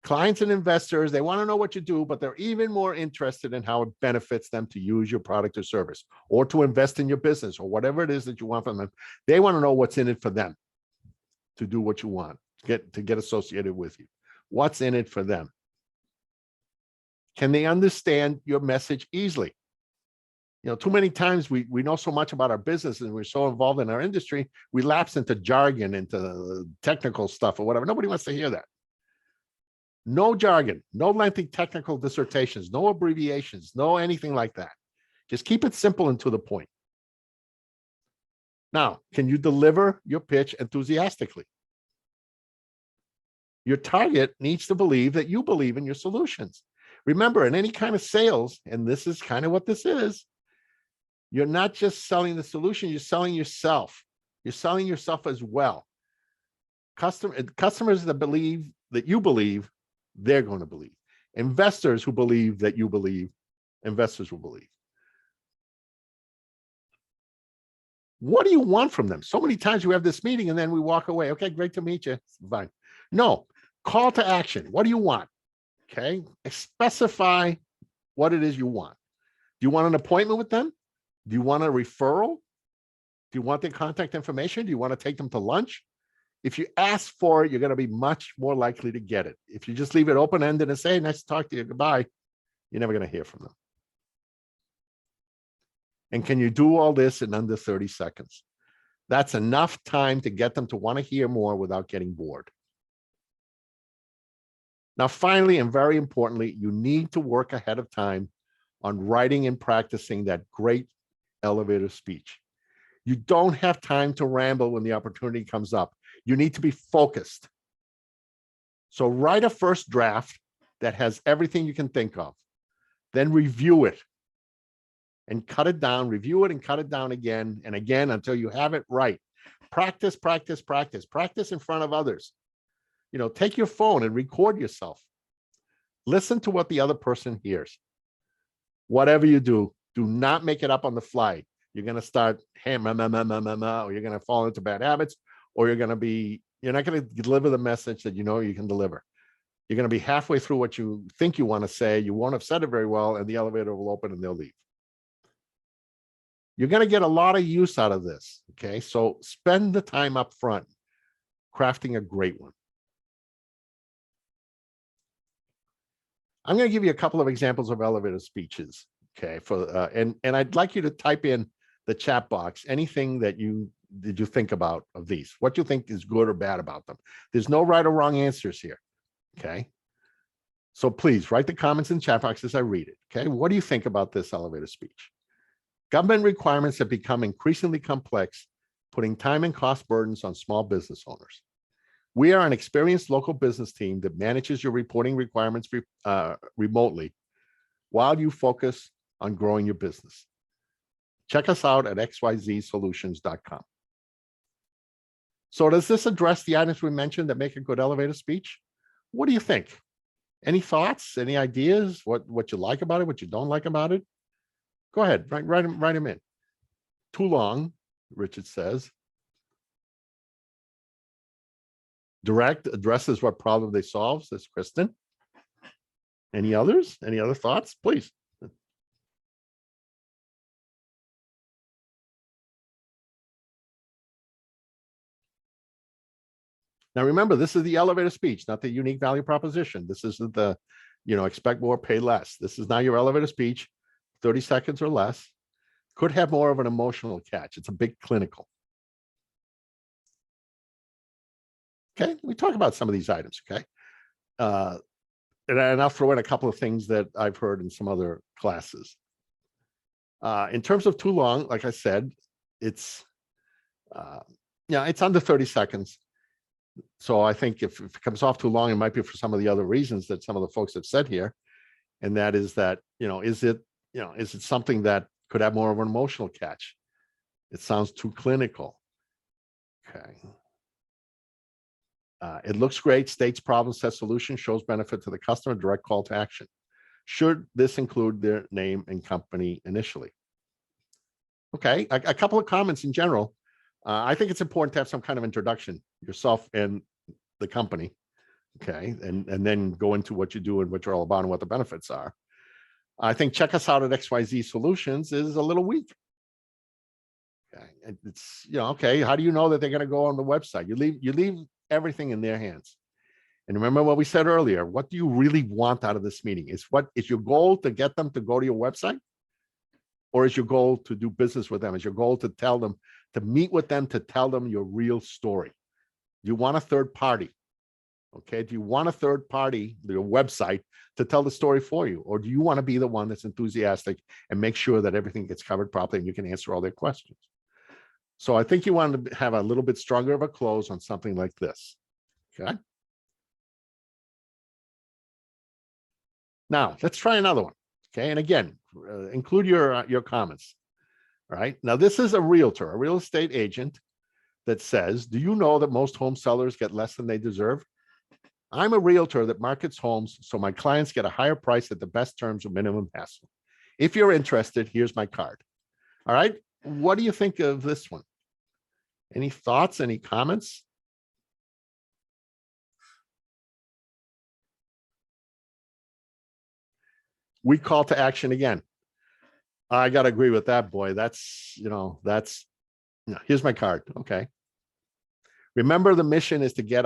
Clients and investors, they want to know what you do, but they're even more interested in how it benefits them to use your product or service, or to invest in your business, or whatever it is that you want from them. They want to know what's in it for them to do what you want, to get associated with you. What's in it for them? Can they understand your message easily? Too many times we know so much about our business and we're so involved in our industry, we lapse into jargon, into technical stuff or whatever. Nobody wants to hear that. No jargon, no lengthy technical dissertations, no abbreviations, no anything like that. Just keep it simple and to the point. Now, can you deliver your pitch enthusiastically? Your target needs to believe that you believe in your solutions. Remember, in any kind of sales, and this is kind of what this is, you're not just selling the solution, you're selling yourself. You're selling yourself as well. Customers that believe that you believe, they're going to believe. Investors who believe that you believe, investors will believe. What do you want from them? So many times we have this meeting and then we walk away. Okay, great to meet you. Fine. No, call to action. What do you want? Okay, specify what it is you want. Do you want an appointment with them? Do you want a referral? Do you want their contact information? Do you want to take them to lunch? If you ask for it, you're going to be much more likely to get it. If you just leave it open-ended and say, nice to talk to you, goodbye, you're never going to hear from them. And can you do all this in under 30 seconds? That's enough time to get them to want to hear more without getting bored. Now, finally, and very importantly, you need to work ahead of time on writing and practicing that great elevator speech. You don't have time to ramble when the opportunity comes up. You need to be focused. So write a first draft that has everything you can think of, then review it and cut it down, review it and cut it down again and again until you have it right. Practice, practice, practice, practice in front of others. You know, take your phone and record yourself. Listen to what the other person hears. Whatever you do, do not make it up on the fly. You're going to start or you're going to fall into bad habits, or you're not going to deliver the message that you know you can deliver. You're going to be halfway through what you think you want to say. You won't have said it very well, and the elevator will open and they'll leave. You're going to get a lot of use out of this. Okay, so spend the time up front crafting a great one. I'm going to give you a couple of examples of elevator speeches. Okay, and I'd like you to type in the chat box anything that you think about of these, what you think is good or bad about them. There's no right or wrong answers here. Okay, so please write the comments in the chat box as I read it. Okay, what do you think about this elevator speech? Government requirements have become increasingly complex, putting time and cost burdens on small business owners. We are an experienced local business team that manages your reporting requirements remotely while you focus on growing your business. Check us out at xyzsolutions.com. So does this address the items we mentioned that make a good elevator speech? What do you think? Any thoughts, any ideas, what you like about it, what you don't like about it? Go ahead, write them in. Too long, Richard says. Direct, addresses what problem they solve, says Kristen. Any others? Any other thoughts? Please. Now, remember, this is the elevator speech, not the unique value proposition. This isn't the, expect more, pay less. This is not your elevator speech, 30 seconds or less. Could have more of an emotional catch. It's a big clinical. Okay, we talk about some of these items, okay? And I'll throw in a couple of things that I've heard in some other classes. In terms of too long, like I said, it's under 30 seconds. So I think if it comes off too long, it might be for some of the other reasons that some of the folks have said here. And that is that, is it something that could have more of an emotional catch? It sounds too clinical. Okay. It looks great, states problem, sets solution, shows benefit to the customer, direct call to action. Should this include their name and company initially? Okay, a couple of comments in general. I think it's important to have some kind of introduction, yourself and the company, okay, and then go into what you do and what you're all about and what the benefits are. I think check us out at XYZ Solutions is a little weak. Okay, it's okay. How do you know that they're going to go on the website? You leave everything in their hands. And remember what we said earlier. What do you really want out of this meeting? Is your goal to get them to go to your website, or is your goal to do business with them? Is your goal to tell them, to meet with them, to tell them your real story? You want a third party. Okay, do you want a third party, your website, to tell the story for you? Or do you want to be the one that's enthusiastic and make sure that everything gets covered properly and you can answer all their questions? So I think you want to have a little bit stronger of a close on something like this. Okay. Now let's try another one. Okay. And again, include your comments. All right. Now this is a realtor, a real estate agent that says, do you know that most home sellers get less than they deserve? I'm a realtor that markets homes so my clients get a higher price at the best terms with minimum hassle. If you're interested, here's my card. All right. What do you think of this one? Any thoughts, any comments? We call to action again. I got to agree with that, boy. That's, here's my card. Okay. Remember, the mission is to get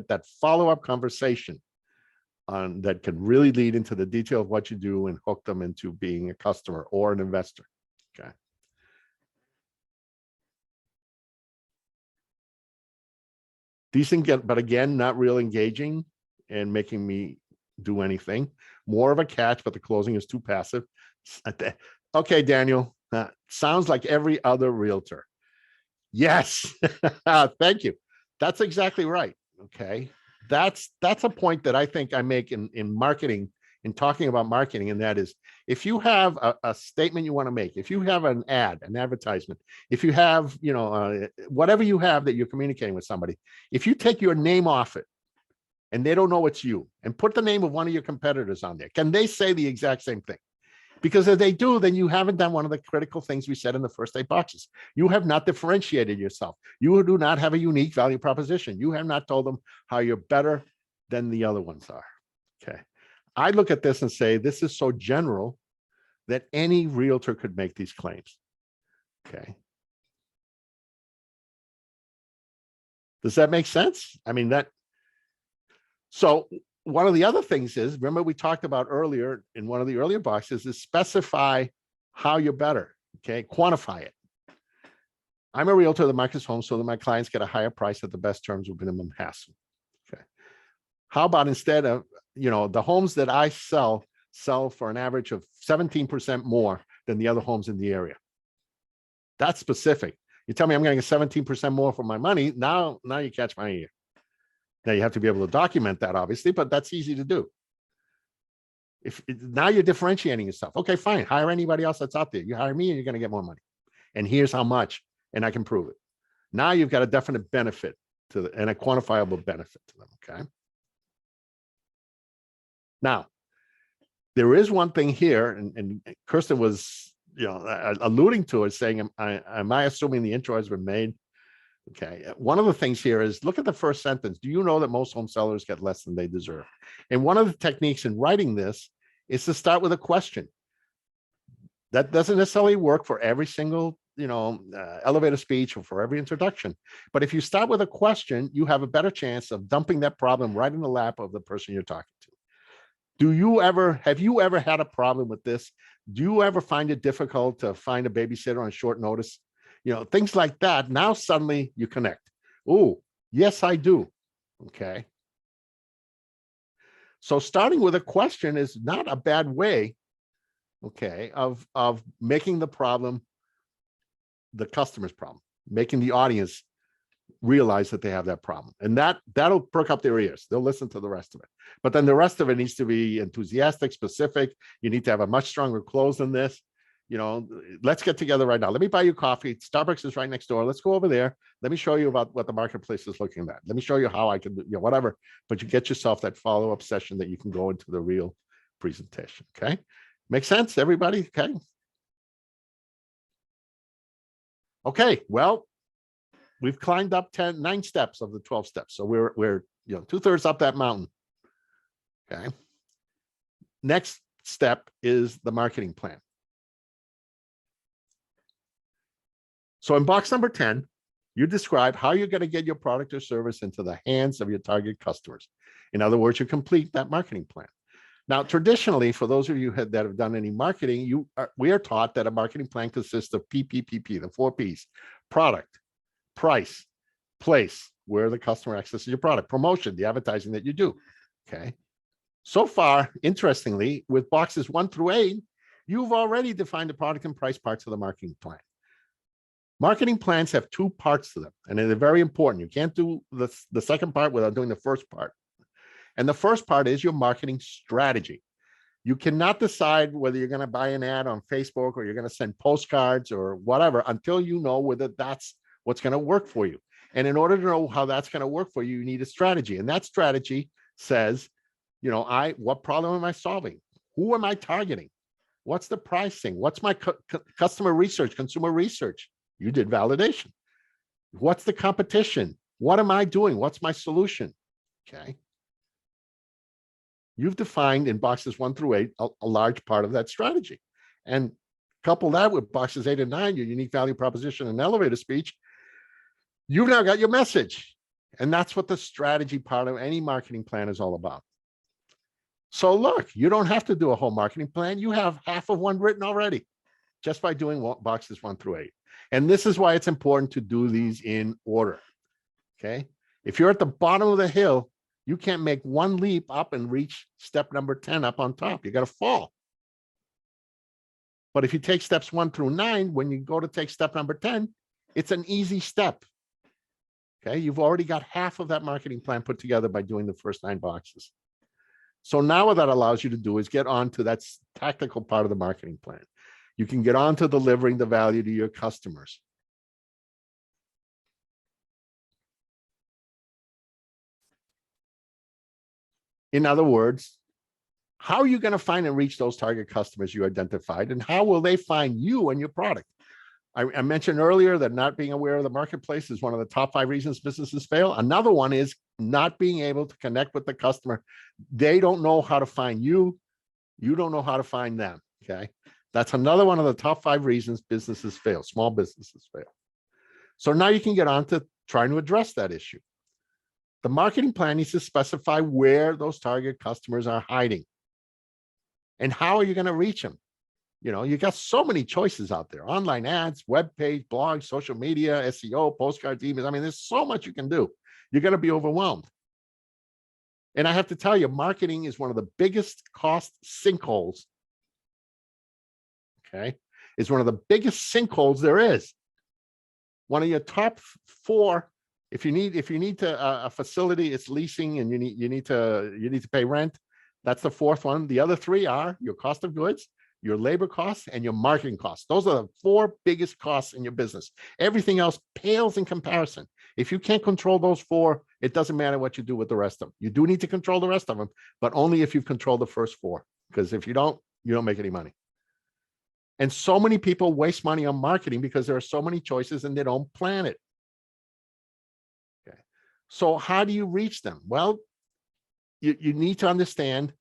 that follow-up conversation on that can really lead into the detail of what you do and hook them into being a customer or an investor. Okay. Decent, but again, not real engaging and making me do anything. More of a catch, but the closing is too passive. Okay, Daniel, sounds like every other realtor. Yes, thank you. That's exactly right. Okay, that's a point that I think I make in marketing, in talking about marketing, and that is, if you have a statement you want to make, if you have an ad, an advertisement, if you have, whatever you have that you're communicating with somebody, if you take your name off it and they don't know it's you and put the name of one of your competitors on there, can they say the exact same thing? Because if they do, then you haven't done one of the critical things we said in the first 8 boxes. You have not differentiated yourself. You do not have a unique value proposition. You have not told them how you're better than the other ones are. Okay. I look at this and say, this is so general that any realtor could make these claims. Okay. Does that make sense? I mean, so one of the other things is, remember we talked about earlier in one of the earlier boxes, is specify how you're better. Okay. Quantify it. I'm a realtor that markets homes so that my clients get a higher price at the best terms with minimum hassle. Okay. How about instead of, the homes that I sell for an average of 17% more than the other homes in the area? That's specific. You tell me I'm going to get 17% more for my money. Now you catch my ear. Now you have to be able to document that, obviously, but that's easy to do. Now you're differentiating yourself. Okay, fine. Hire anybody else that's out there. You hire me and you're going to get more money. And here's how much, and I can prove it. Now you've got a definite benefit and a quantifiable benefit to them. Okay. Now, there is one thing here, and Kirsten was, alluding to it, saying, am I assuming the intro has been made? Okay. One of the things here is, look at the first sentence. Do you know that most home sellers get less than they deserve? And one of the techniques in writing this is to start with a question. That doesn't necessarily work for every single, elevator speech or for every introduction. But if you start with a question, you have a better chance of dumping that problem right in the lap of the person you're talking to. Have you ever had a problem with this? Do you ever find it difficult to find a babysitter on short notice? Things like that. Now suddenly you connect. Oh, yes, I do. Okay. So starting with a question is not a bad way, okay, of making the problem the customer's problem, making the audience realize that they have that problem. And that'll perk up their ears. They'll listen to the rest of it. But then the rest of it needs to be enthusiastic, specific. You need to have a much stronger close than this. Let's get together right now. Let me buy you coffee. Starbucks is right next door. Let's go over there. Let me show you about what the marketplace is looking at. Let me show you how I can, whatever. But you get yourself that follow-up session that you can go into the real presentation. Okay. Make sense, everybody? Okay. Okay. Well, we've climbed up 9 steps of the 12 steps. So we're 2/3 up that mountain. Okay. Next step is the marketing plan. So in box number 10, you describe how you're going to get your product or service into the hands of your target customers. In other words, you complete that marketing plan. Now, traditionally, for those of you that have done any marketing, we are taught that a marketing plan consists of PPPP, the 4 Ps: product, price, place, where the customer accesses your product, promotion, the advertising that you do. Okay. So far, interestingly, with boxes 1 through 8, you've already defined the product and price parts of the marketing plan. Marketing plans have 2 parts to them, and they're very important. You can't do the second part without doing the first part. And the first part is your marketing strategy. You cannot decide whether you're going to buy an ad on Facebook or you're going to send postcards or whatever until you know whether that's what's going to work for you. And in order to know how that's going to work for you, you need a strategy. And that strategy says, what problem am I solving? Who am I targeting? What's the pricing? What's my customer research, consumer research? You did validation. What's the competition? What am I doing? What's my solution? Okay. You've defined in boxes 1 through 8 a large part of that strategy. And couple that with boxes 8 and 9, your unique value proposition and elevator speech, you've now got your message. And that's what the strategy part of any marketing plan is all about. So look, you don't have to do a whole marketing plan. You have half of one written already just by doing boxes 1 through 8. And this is why it's important to do these in order. Okay. If you're at the bottom of the hill, you can't make one leap up and reach step number 10 up on top. You got to fall. But if you take steps 1 through 9, when you go to take step number 10, it's an easy step. Okay. You've already got half of that marketing plan put together by doing the first 9 boxes. So now what that allows you to do is get on to that tactical part of the marketing plan. You can get on to delivering the value to your customers. In other words, how are you going to find and reach those target customers you identified, and how will they find you and your product? I mentioned earlier that not being aware of the marketplace is one of the top 5 reasons businesses fail. Another one is not being able to connect with the customer. They don't know how to find you. You don't know how to find them. Okay. That's another one of the top 5 reasons businesses fail, small businesses fail. So now you can get on to trying to address that issue. The marketing plan needs to specify where those target customers are hiding. And how are you going to reach them? You got so many choices out there: online ads, web page, blogs, social media, SEO, postcards, emails. I mean, there's so much you can do. You're going to be overwhelmed. And I have to tell you, marketing is one of the biggest cost sinkholes. Okay. It's one of the biggest sinkholes there is. One of your top 4, if you need a facility, it's leasing, and you need to pay rent. That's the 4th one. The other 3 are your cost of goods, your labor costs, and your marketing costs. Those are the 4 biggest costs in your business. Everything else pales in comparison. If you can't control those 4, it doesn't matter what you do with the rest of them. You do need to control the rest of them, but only if you've controlled the first 4, because if you don't make any money. And so many people waste money on marketing because there are so many choices and they don't plan it. Okay. So how do you reach them? Well, you need to understand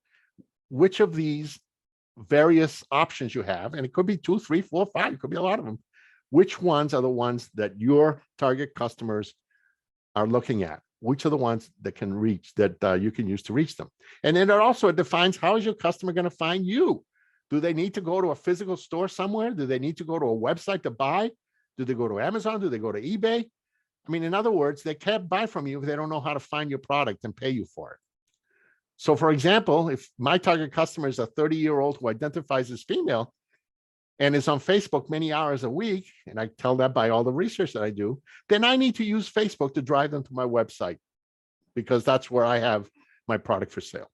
which of these various options you have, and it could be 2, 3, 4, 5, it could be a lot of them. Which ones are the ones that your target customers are looking at? Which are the ones that can reach, that you can use to reach them? And then it defines, how is your customer going to find you? Do they need to go to a physical store somewhere? Do they need to go to a website to buy? Do they go to Amazon? Do they go to eBay? I mean, in other words, they can't buy from you if they don't know how to find your product and pay you for it. So for example, if my target customer is a 30-year-old who identifies as female and is on Facebook many hours a week, and I tell that by all the research that I do, then I need to use Facebook to drive them to my website, because that's where I have my product for sale.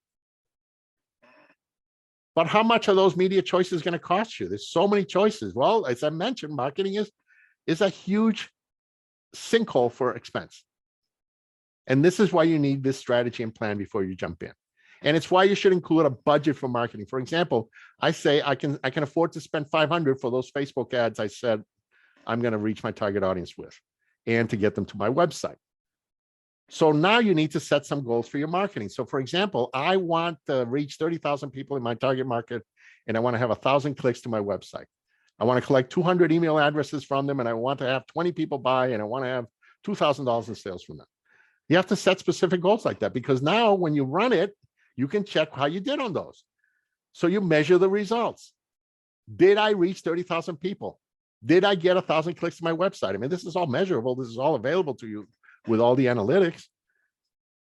But how much are those media choices going to cost you? There's so many choices. Well, as I mentioned, marketing is a huge sinkhole for expense. And this is why you need this strategy and plan before you jump in. And it's why you should include a budget for marketing. For example, I say I can afford to spend $500 for those Facebook ads I said I'm going to reach my target audience with, and to get them to my website. So now you need to set some goals for your marketing. So for example, I want to reach 30,000 people in my target market, and I want to have 1,000 clicks to my website. I want to collect 200 email addresses from them, and I want to have 20 people buy, and I want to have $2,000 in sales from them. You have to set specific goals like that, because now when you run it, you can check how you did on those. So you measure the results. Did I reach 30,000 people? Did I get 1,000 clicks to my website? I mean, this is all measurable. This is all available to you with all the analytics.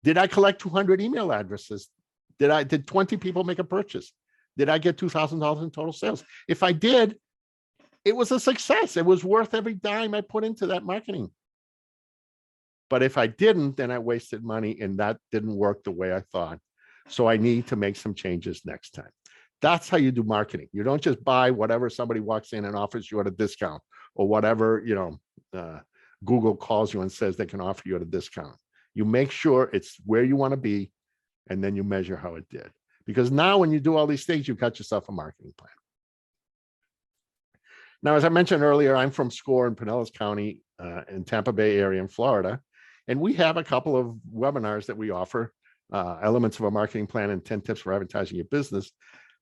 Did I collect 200 email addresses? Did 20 people make a purchase? Did I get $2,000 in total sales? If I did, it was a success. It was worth every dime I put into that marketing. But if I didn't, then I wasted money, and that didn't work the way I thought. So I need to make some changes next time. That's how you do marketing. You don't just buy whatever somebody walks in and offers you at a discount, or whatever, Google calls you and says they can offer you at a discount. You make sure it's where you want to be, and then you measure how it did. Because now when you do all these things, you've got yourself a marketing plan. Now, as I mentioned earlier, I'm from SCORE in Pinellas County in Tampa Bay area in Florida. And we have a couple of webinars that we offer, elements of a marketing plan and 10 tips for advertising your business,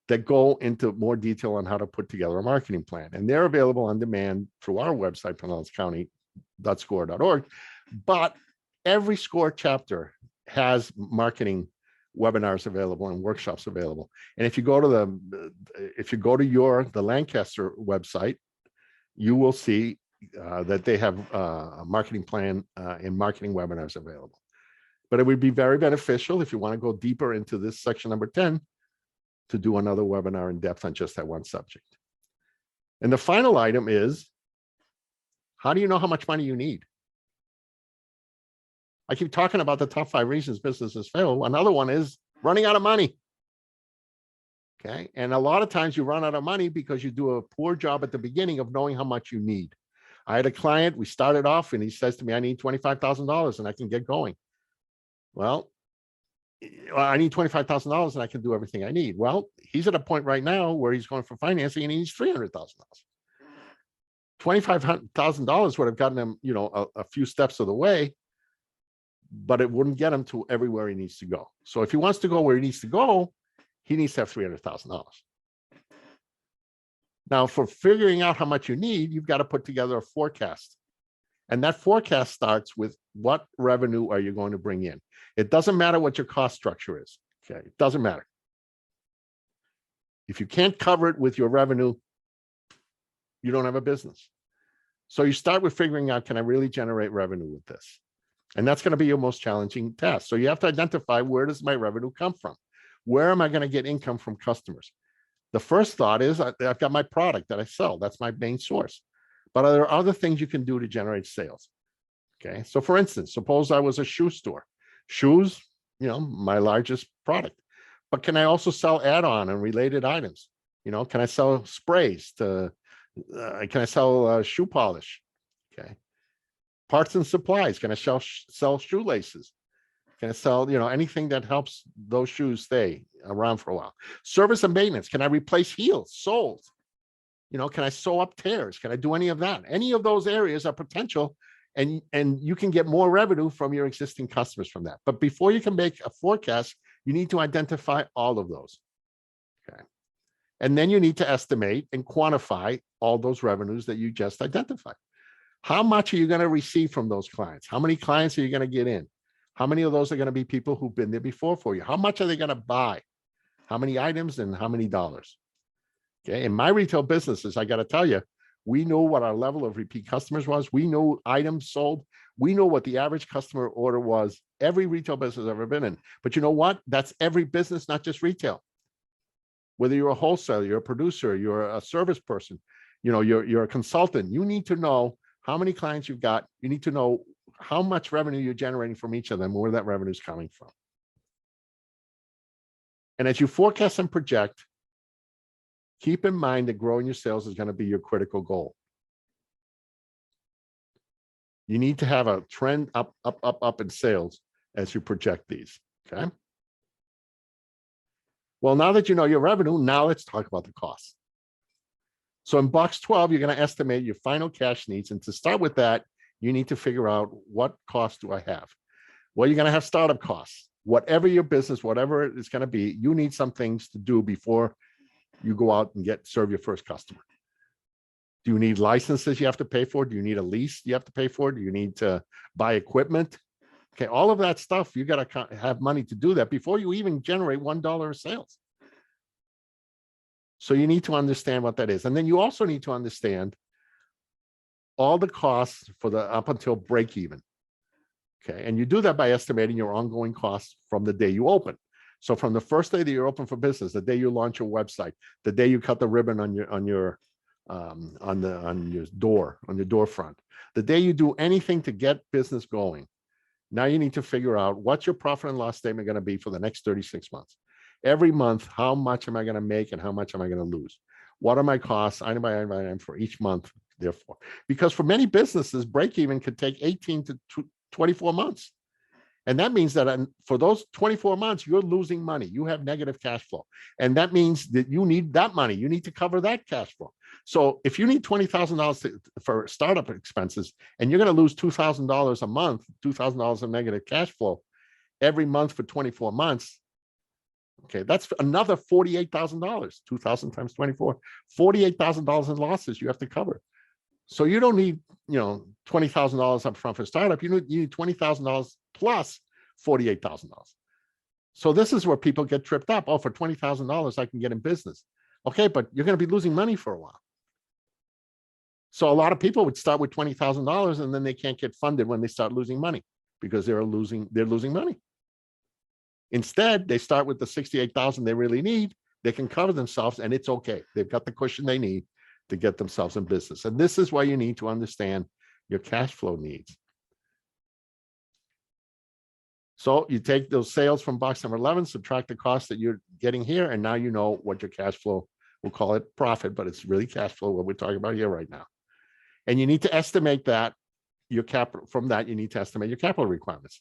that go into more detail on how to put together a marketing plan. And they're available on demand through our website, pinellascounty.score.org. But every SCORE chapter has marketing webinars available and workshops available. And if you go to the Lancaster website, you will see that they have a marketing plan and marketing webinars available. But it would be very beneficial if you want to go deeper into this section number 10 to do another webinar in depth on just that one subject. And the final item is, how do you know how much money you need? I keep talking about the top 5 reasons businesses fail. Another one is running out of money. Okay. And a lot of times you run out of money because you do a poor job at the beginning of knowing how much you need. I had a client, we started off and he says to me, I need $25,000 and I can get going. Well, I need $25,000 and I can do everything I need. Well, he's at a point right now where he's going for financing and he needs $300,000. $25,000 would have gotten him, a few steps of the way, but it wouldn't get him to everywhere he needs to go. So if he wants to go where he needs to go, he needs to have $300,000. Now, for figuring out how much you need, you've got to put together a forecast. And that forecast starts with, what revenue are you going to bring in? It doesn't matter what your cost structure is. Okay, it doesn't matter. If you can't cover it with your revenue, you don't have a business. So you start with figuring out, can I really generate revenue with this? And that's going to be your most challenging task. So you have to identify, where does my revenue come from? Where am I going to get income from customers? The first thought is, I've got my product that I sell. That's my main source. But are there other things you can do to generate sales? Okay. So for instance, suppose I was a shoe store. Shoes, my largest product. But can I also sell add-on and related items? Can I sell sprays can I sell shoe polish? Okay. Parts and supplies. Can I sell shoelaces? Can I sell, anything that helps those shoes stay around for a while? Service and maintenance. Can I replace heels, soles? Can I sew up tears? Can I do any of that? Any of those areas are potential, and you can get more revenue from your existing customers from that. But before you can make a forecast, you need to identify all of those. Okay. And then you need to estimate and quantify all those revenues that you just identified. How much are you going to receive from those clients? How many clients are you going to get in? How many of those are going to be people who've been there before for you? How much are they going to buy? How many items and how many dollars? Okay. In my retail businesses, I got to tell you, we know what our level of repeat customers was. We know items sold. We know what the average customer order was. Every retail business I've ever been in. But you know what? That's every business, not just retail. Whether you're a wholesaler, you're a producer, you're a service person, you're a consultant, you need to know how many clients you've got. You need to know how much revenue you're generating from each of them, where that revenue is coming from. And as you forecast and project, keep in mind that growing your sales is going to be your critical goal. You need to have a trend up in sales as you project these. Okay. Well, now that you know your revenue, now let's talk about the costs. So in box 12, you're going to estimate your final cash needs. And to start with that, you need to figure out, what costs do I have? Well, you're going to have startup costs. Whatever your business, whatever it's going to be, you need some things to do before you go out and serve your first customer. Do you need licenses you have to pay for? Do you need a lease you have to pay for? Do you need to buy equipment? Okay, all of that stuff, you got to have money to do that before you even generate $1 of sales. So you need to understand what that is. And then you also need to understand all the costs for the up until break even. Okay. And you do that by estimating your ongoing costs from the day you open. So from the first day that you're open for business, the day you launch your website, the day you cut the ribbon on your door front, the day you do anything to get business going, now you need to figure out what's your profit and loss statement going to be for the next 36 months. Every month, how much am I going to make and how much am I going to lose? What are my costs, item by item, for each month, therefore? Because for many businesses, break even could take 18 to 24 months. And that means that for those 24 months, you're losing money. You have negative cash flow. And that means that you need that money. You need to cover that cash flow. So if you need $20,000 for startup expenses, and you're going to lose $2,000 a month, $2,000 of negative cash flow every month for 24 months, okay, that's another $48,000, 2,000 times 24, $48,000 in losses you have to cover. So you don't need, $20,000 up front for startup. You need $20,000 plus $48,000. So this is where people get tripped up. Oh, for $20,000, I can get in business. Okay, but you're going to be losing money for a while. So a lot of people would start with $20,000 and then they can't get funded when they start losing money because they're losing money. Instead, they start with the $68,000 they really need. They can cover themselves and it's okay. They've got the cushion they need to get themselves in business. And this is why you need to understand your cash flow needs. So you take those sales from box number 11, subtract the cost that you're getting here, and now you know what your cash flow, we'll call it profit, but it's really cash flow, what we're talking about here right now. And you need to estimate that your capital, from that, you need to estimate your capital requirements.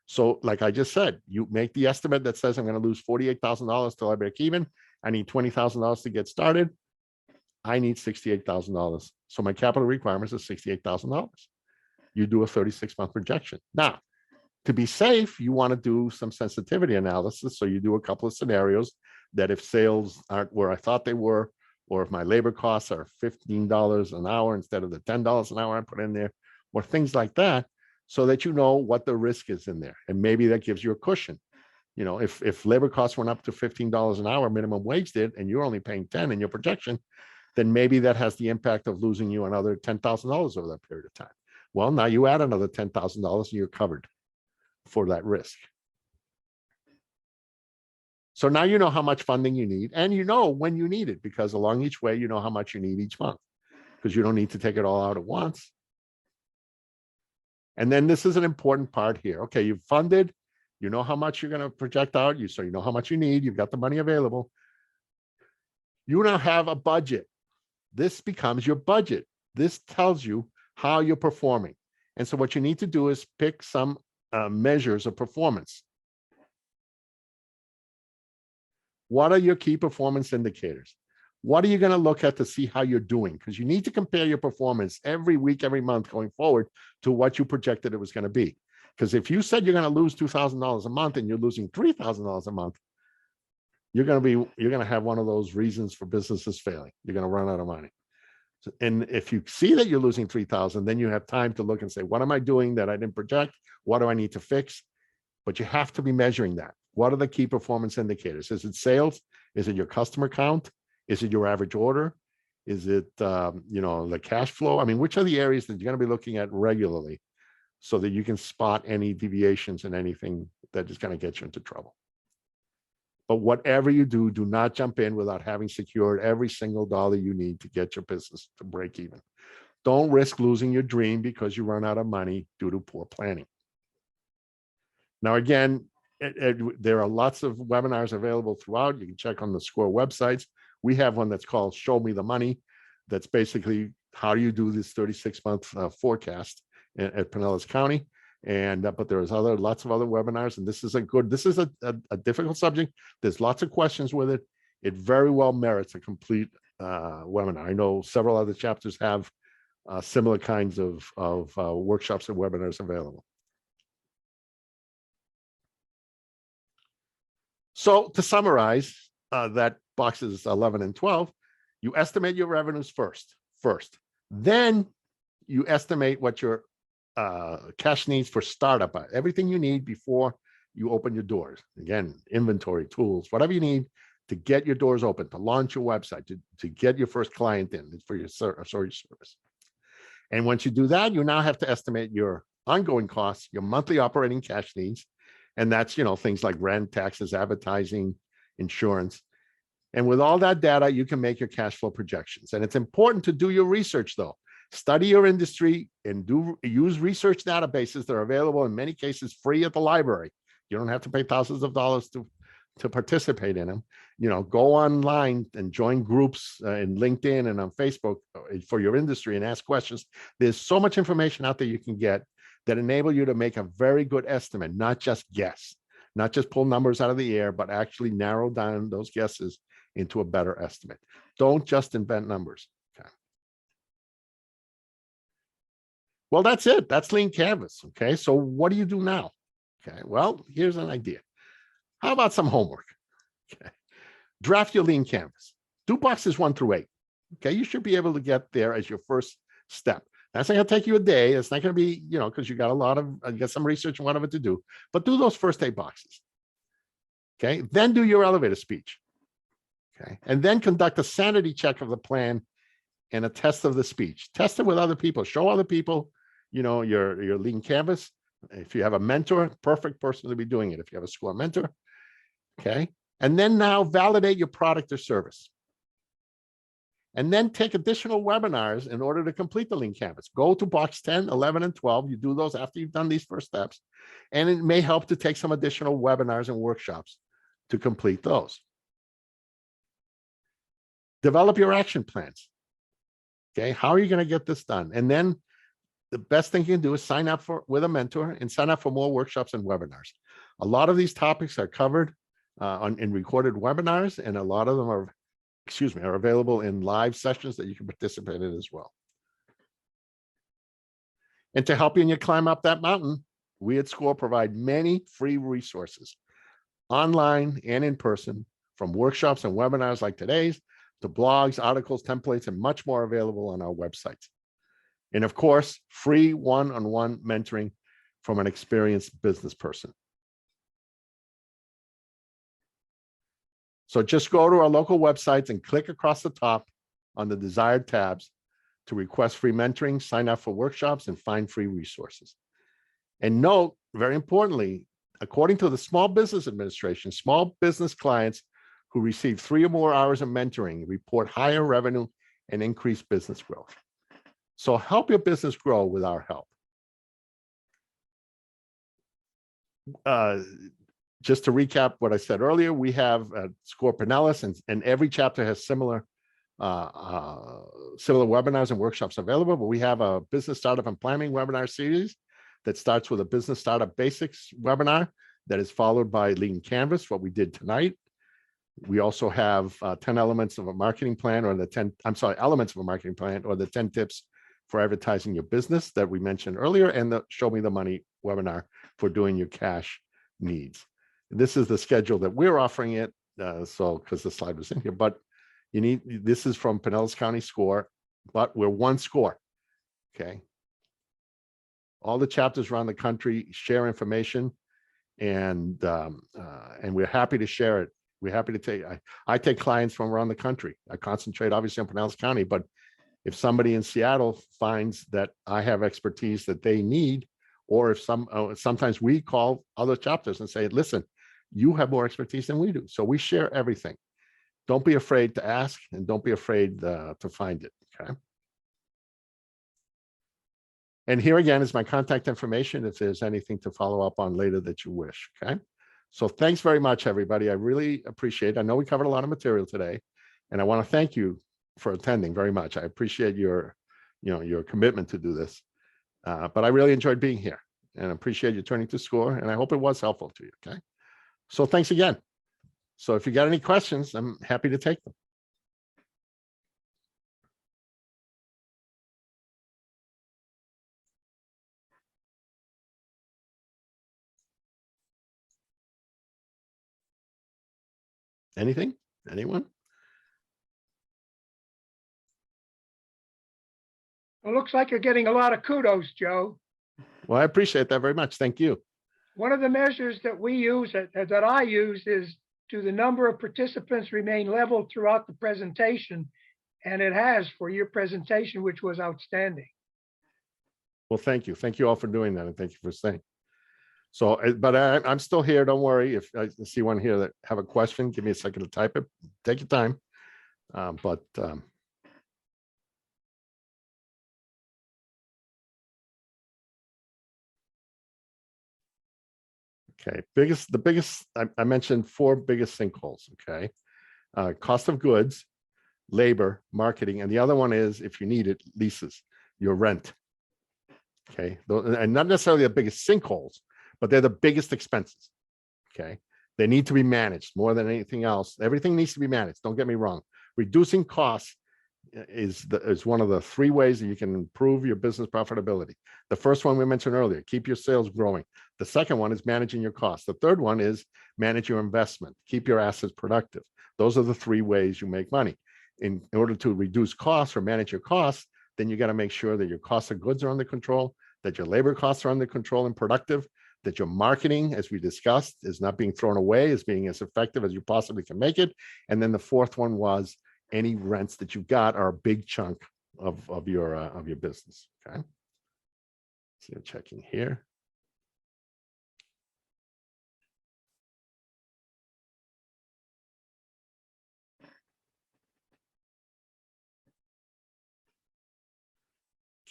So like I just said, you make the estimate that says I'm going to lose $48,000 till I break even. I need $20,000 to get started. I need $68,000. So my capital requirements is $68,000. You do a 36-month projection. Now, to be safe, you want to do some sensitivity analysis. So you do a couple of scenarios that if sales aren't where I thought they were, or if my labor costs are $15 an hour instead of the $10 an hour I put in there, or things like that, so that you know what the risk is in there. And maybe that gives you a cushion. If labor costs went up to $15 an hour, minimum wage did, and you're only paying 10 in your projection, then maybe that has the impact of losing you another $10,000 over that period of time. Well, now you add another $10,000 and you're covered for that risk. So now you know how much funding you need, and you know when you need it, because along each way, you know how much you need each month, because you don't need to take it all out at once. And then this is an important part here. Okay, you've funded, you know how much you're going to project out, so you know how much you need, you've got the money available. You now have a budget. This becomes your budget. This tells you how you're performing. And so what you need to do is pick some measures of performance. What are your key performance indicators? What are you going to look at to see how you're doing? Because you need to compare your performance every week, every month going forward to what you projected it was going to be. Because if you said you're going to lose $2,000 a month and you're losing $3,000 a month, you're going to have one of those reasons for businesses failing. You're going to run out of money. And if you see that you're losing 3,000, then you have time to look and say, what am I doing that I didn't project? What do I need to fix? But you have to be measuring that. What are the key performance indicators? Is it sales? Is it your customer count? Is it your average order? Is it, the cash flow? I mean, which are the areas that you're going to be looking at regularly so that you can spot any deviations and anything that is going to get you into trouble? But whatever you do, do not jump in without having secured every single dollar you need to get your business to break even. Don't risk losing your dream because you run out of money due to poor planning. Now, again, there are lots of webinars available throughout. You can check on the SCORE websites. We have one that's called Show Me the Money. That's basically how do you do this 36-month forecast at Pinellas County. And but there's lots of other webinars, and this is a difficult subject. There's lots of questions with it. It very well merits a complete webinar. I know several other chapters have similar kinds of workshops and webinars available. So to summarize, that boxes 11 and 12, you estimate your revenues first. Then you estimate what your cash needs for startup, everything you need before you open your doors. Again, inventory, tools, whatever you need to get your doors open, to launch your website, to get your first client in for your service. And once you do that, you now have to estimate your ongoing costs, your monthly operating cash needs, and that's, things like rent, taxes, advertising, insurance. And with all that data, you can make your cash flow projections. And it's important to do your research, though. Study your industry and use research databases that are available, in many cases free, at the library. You don't have to pay thousands of dollars to participate in them. Go online and join groups in LinkedIn and on Facebook for your industry and ask questions. There's so much information out there you can get that enable you to make a very good estimate, not just guess, not just pull numbers out of the air, but actually narrow down those guesses into a better estimate. Don't just invent numbers. Okay. Well, that's it. That's Lean Canvas. Okay. So what do you do now? Okay. Well, here's an idea. How about some homework? Okay. Draft your Lean Canvas. Do boxes 1 through 8. Okay. You should be able to get there as your first step. That's not going to take you a day. It's not going to be, because you got you got some research and whatever to do, but do those first 8 boxes. Okay. Then do your elevator speech. Okay. And then conduct a sanity check of the plan and a test of the speech. Test it with other people. Show other people, your Lean Canvas. If you have a mentor, perfect person to be doing it. If you have a SCORE mentor. Okay. And then now validate your product or service. And then take additional webinars in order to complete the Lean Canvas. Go to box 10, 11, and 12. You do those after you've done these first steps. And it may help to take some additional webinars and workshops to complete those. Develop your action plans. Okay, how are you going to get this done? And then the best thing you can do is sign up with a mentor and sign up for more workshops and webinars. A lot of these topics are covered in recorded webinars, and a lot of them are available in live sessions that you can participate in as well. And to help you climb up that mountain, we at SCORE provide many free resources, online and in person, from workshops and webinars like today's, to blogs, articles, templates, and much more available on our website. And of course, free one-on-one mentoring from an experienced business person. So just go to our local websites and click across the top on the desired tabs to request free mentoring, sign up for workshops, and find free resources. And note, very importantly, according to the Small Business Administration, small business clients who receive 3 or more hours of mentoring report higher revenue and increased business growth. So help your business grow with our help. Just to recap what I said earlier, we have SCORE Pinellas, and every chapter has similar webinars and workshops available. But we have a business startup and planning webinar series that starts with a business startup basics webinar that is followed by Lean Canvas, what we did tonight. We also have 10 elements of a marketing plan, or elements of a marketing plan, or the 10 tips for advertising your business that we mentioned earlier, and the Show Me the Money webinar for doing your cash needs. This is the schedule that we're offering it. Because the slide was in here, but this is from Pinellas County SCORE, but we're one SCORE. Okay. All the chapters around the country share information, and we're happy to share it. We're happy to take, I take clients from around the country. I concentrate obviously on Pinellas County, but if somebody in Seattle finds that I have expertise that they need, or if sometimes we call other chapters and say, listen, you have more expertise than we do. So we share everything. Don't be afraid to ask, and don't be afraid to find it. Okay. And here again is my contact information if there's anything to follow up on later that you wish. Okay. So thanks very much, everybody. I really appreciate it. I know we covered a lot of material today, and I want to thank you for attending very much. I appreciate your commitment to do this. But I really enjoyed being here, and appreciate you turning to SCORE, and I hope it was helpful to you. Okay. So thanks again. So if you got any questions, I'm happy to take them. Anything? Anyone? It looks like you're getting a lot of kudos, Joe. Well, I appreciate that very much. Thank you. One of the measures that we use, that I use, is do the number of participants remain level throughout the presentation? And it has for your presentation, which was outstanding. Well, thank you. Thank you all for doing that. And thank you for staying. So, but I'm still here. Don't worry. If I see one here that have a question, give me a second to type it. Take your time. Okay, the biggest, I mentioned 4 biggest sinkholes, okay? Cost of goods, labor, marketing, and the other one is, if you need it, leases, your rent. Okay, and not necessarily the biggest sinkholes, but they're the biggest expenses, okay? They need to be managed more than anything else. Everything needs to be managed, don't get me wrong. Reducing costs is one of the 3 ways that you can improve your business profitability. The first one we mentioned earlier, keep your sales growing. The second one is managing your costs. The third one is manage your investment, keep your assets productive. Those are the 3 ways you make money. In order to reduce costs or manage your costs, then you got to make sure that your cost of goods are under control, that your labor costs are under control and productive, that your marketing, as we discussed, is not being thrown away, is being as effective as you possibly can make it. And then the 4th one was any rents that you've got are a big chunk of your business. Okay. So you're checking here.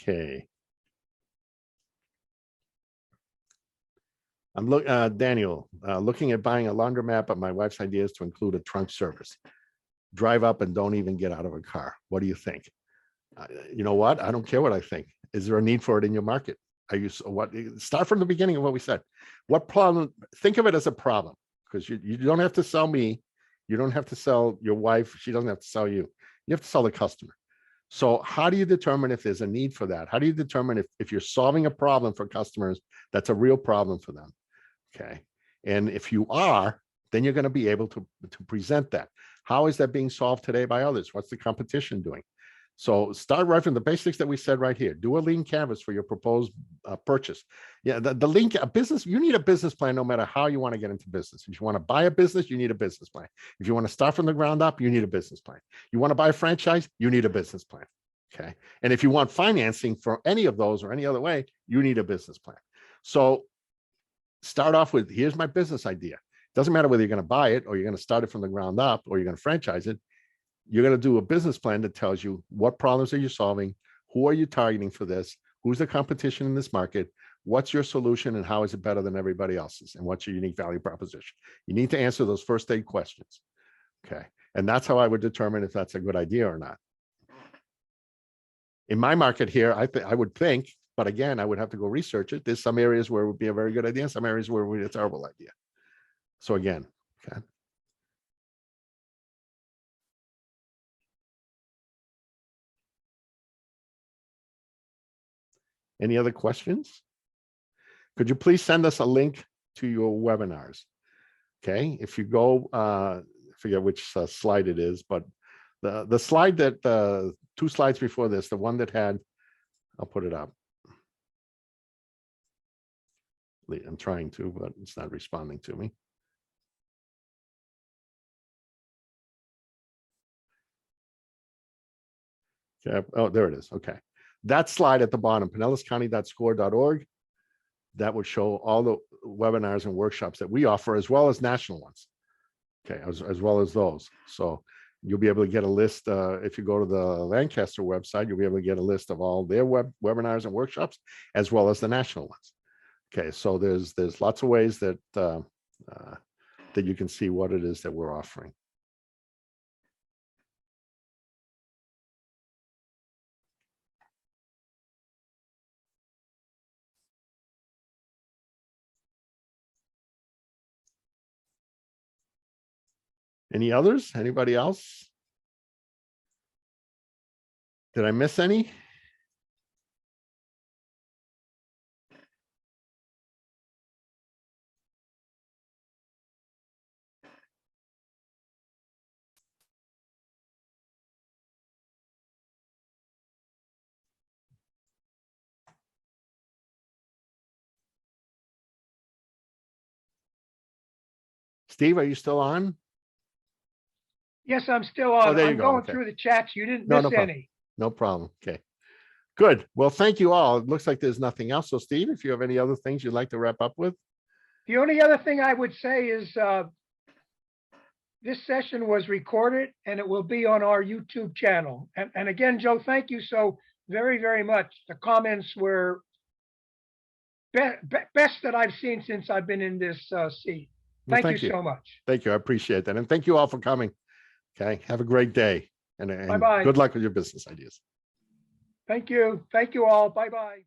Okay. Daniel, looking at buying a laundromat, but my wife's idea is to include a trunk service. Drive up and don't even get out of a car. What do you think? You know what? I don't care what I think. Is there a need for it in your market? Are you what? Start from the beginning of what we said. What problem? Think of it as a problem, because you don't have to sell me. You don't have to sell your wife. She doesn't have to sell you. You have to sell the customer. So how do you determine if there's a need for that? How do you determine if you're solving a problem for customers that's a real problem for them? Okay. And if you are, then you're going to be able to present that. How is that being solved today by others? What's the competition doing? So start right from the basics that we said right here. Do a lean canvas for your proposed purchase. Yeah, the lean business, you need a business plan no matter how you want to get into business. If you want to buy a business, you need a business plan. If you want to start from the ground up, you need a business plan. You want to buy a franchise, you need a business plan. Okay. And if you want financing for any of those or any other way, you need a business plan. So start off with, here's my business idea. Doesn't matter whether you're going to buy it or you're going to start it from the ground up or you're going to franchise it. You're going to do a business plan that tells you what problems are you solving, who are you targeting for this, who's the competition in this market, what's your solution, and how is it better than everybody else's, and what's your unique value proposition. You need to answer those first 8 questions. Okay. And that's how I would determine if that's a good idea or not. In my market here, I would think, but again, I would have to go research it. There's some areas where it would be a very good idea, some areas where it would be a terrible idea. So again, okay. Any other questions? Could you please send us a link to your webinars? Okay, if you go, I forget which slide it is, but the slide that 2 slides before this, the one that had, I'll put it up. I'm trying to, but it's not responding to me. Okay. Oh, there it is. Okay. That slide at the bottom, pinellascounty.score.org, that would show all the webinars and workshops that we offer, as well as national ones. Okay, as well as those. So you'll be able to get a list. If you go to the Lancaster website, you'll be able to get a list of all their webinars and workshops, as well as the national ones. Okay, so there's lots of ways that that you can see what it is that we're offering. Any others? Anybody else? Did I miss any? Steve, are you still on? Yes, I'm still on. Oh, there you I'm go. going Okay. through the chats. You didn't No, miss no problem. any. No problem. Okay. Good. Well, thank you all. It looks like there's nothing else. So Steve, if you have any other things you'd like to wrap up with? The only other thing I would say is this session was recorded and it will be on our YouTube channel. And again, Joe, thank you so very, very much. The comments were best that I've seen since I've been in this seat. Well, Thank you so much. Thank you. I appreciate that. And thank you all for coming. Okay. Have a great day and Bye-bye. good luck with your business ideas. Thank you. Thank you all. Bye-bye.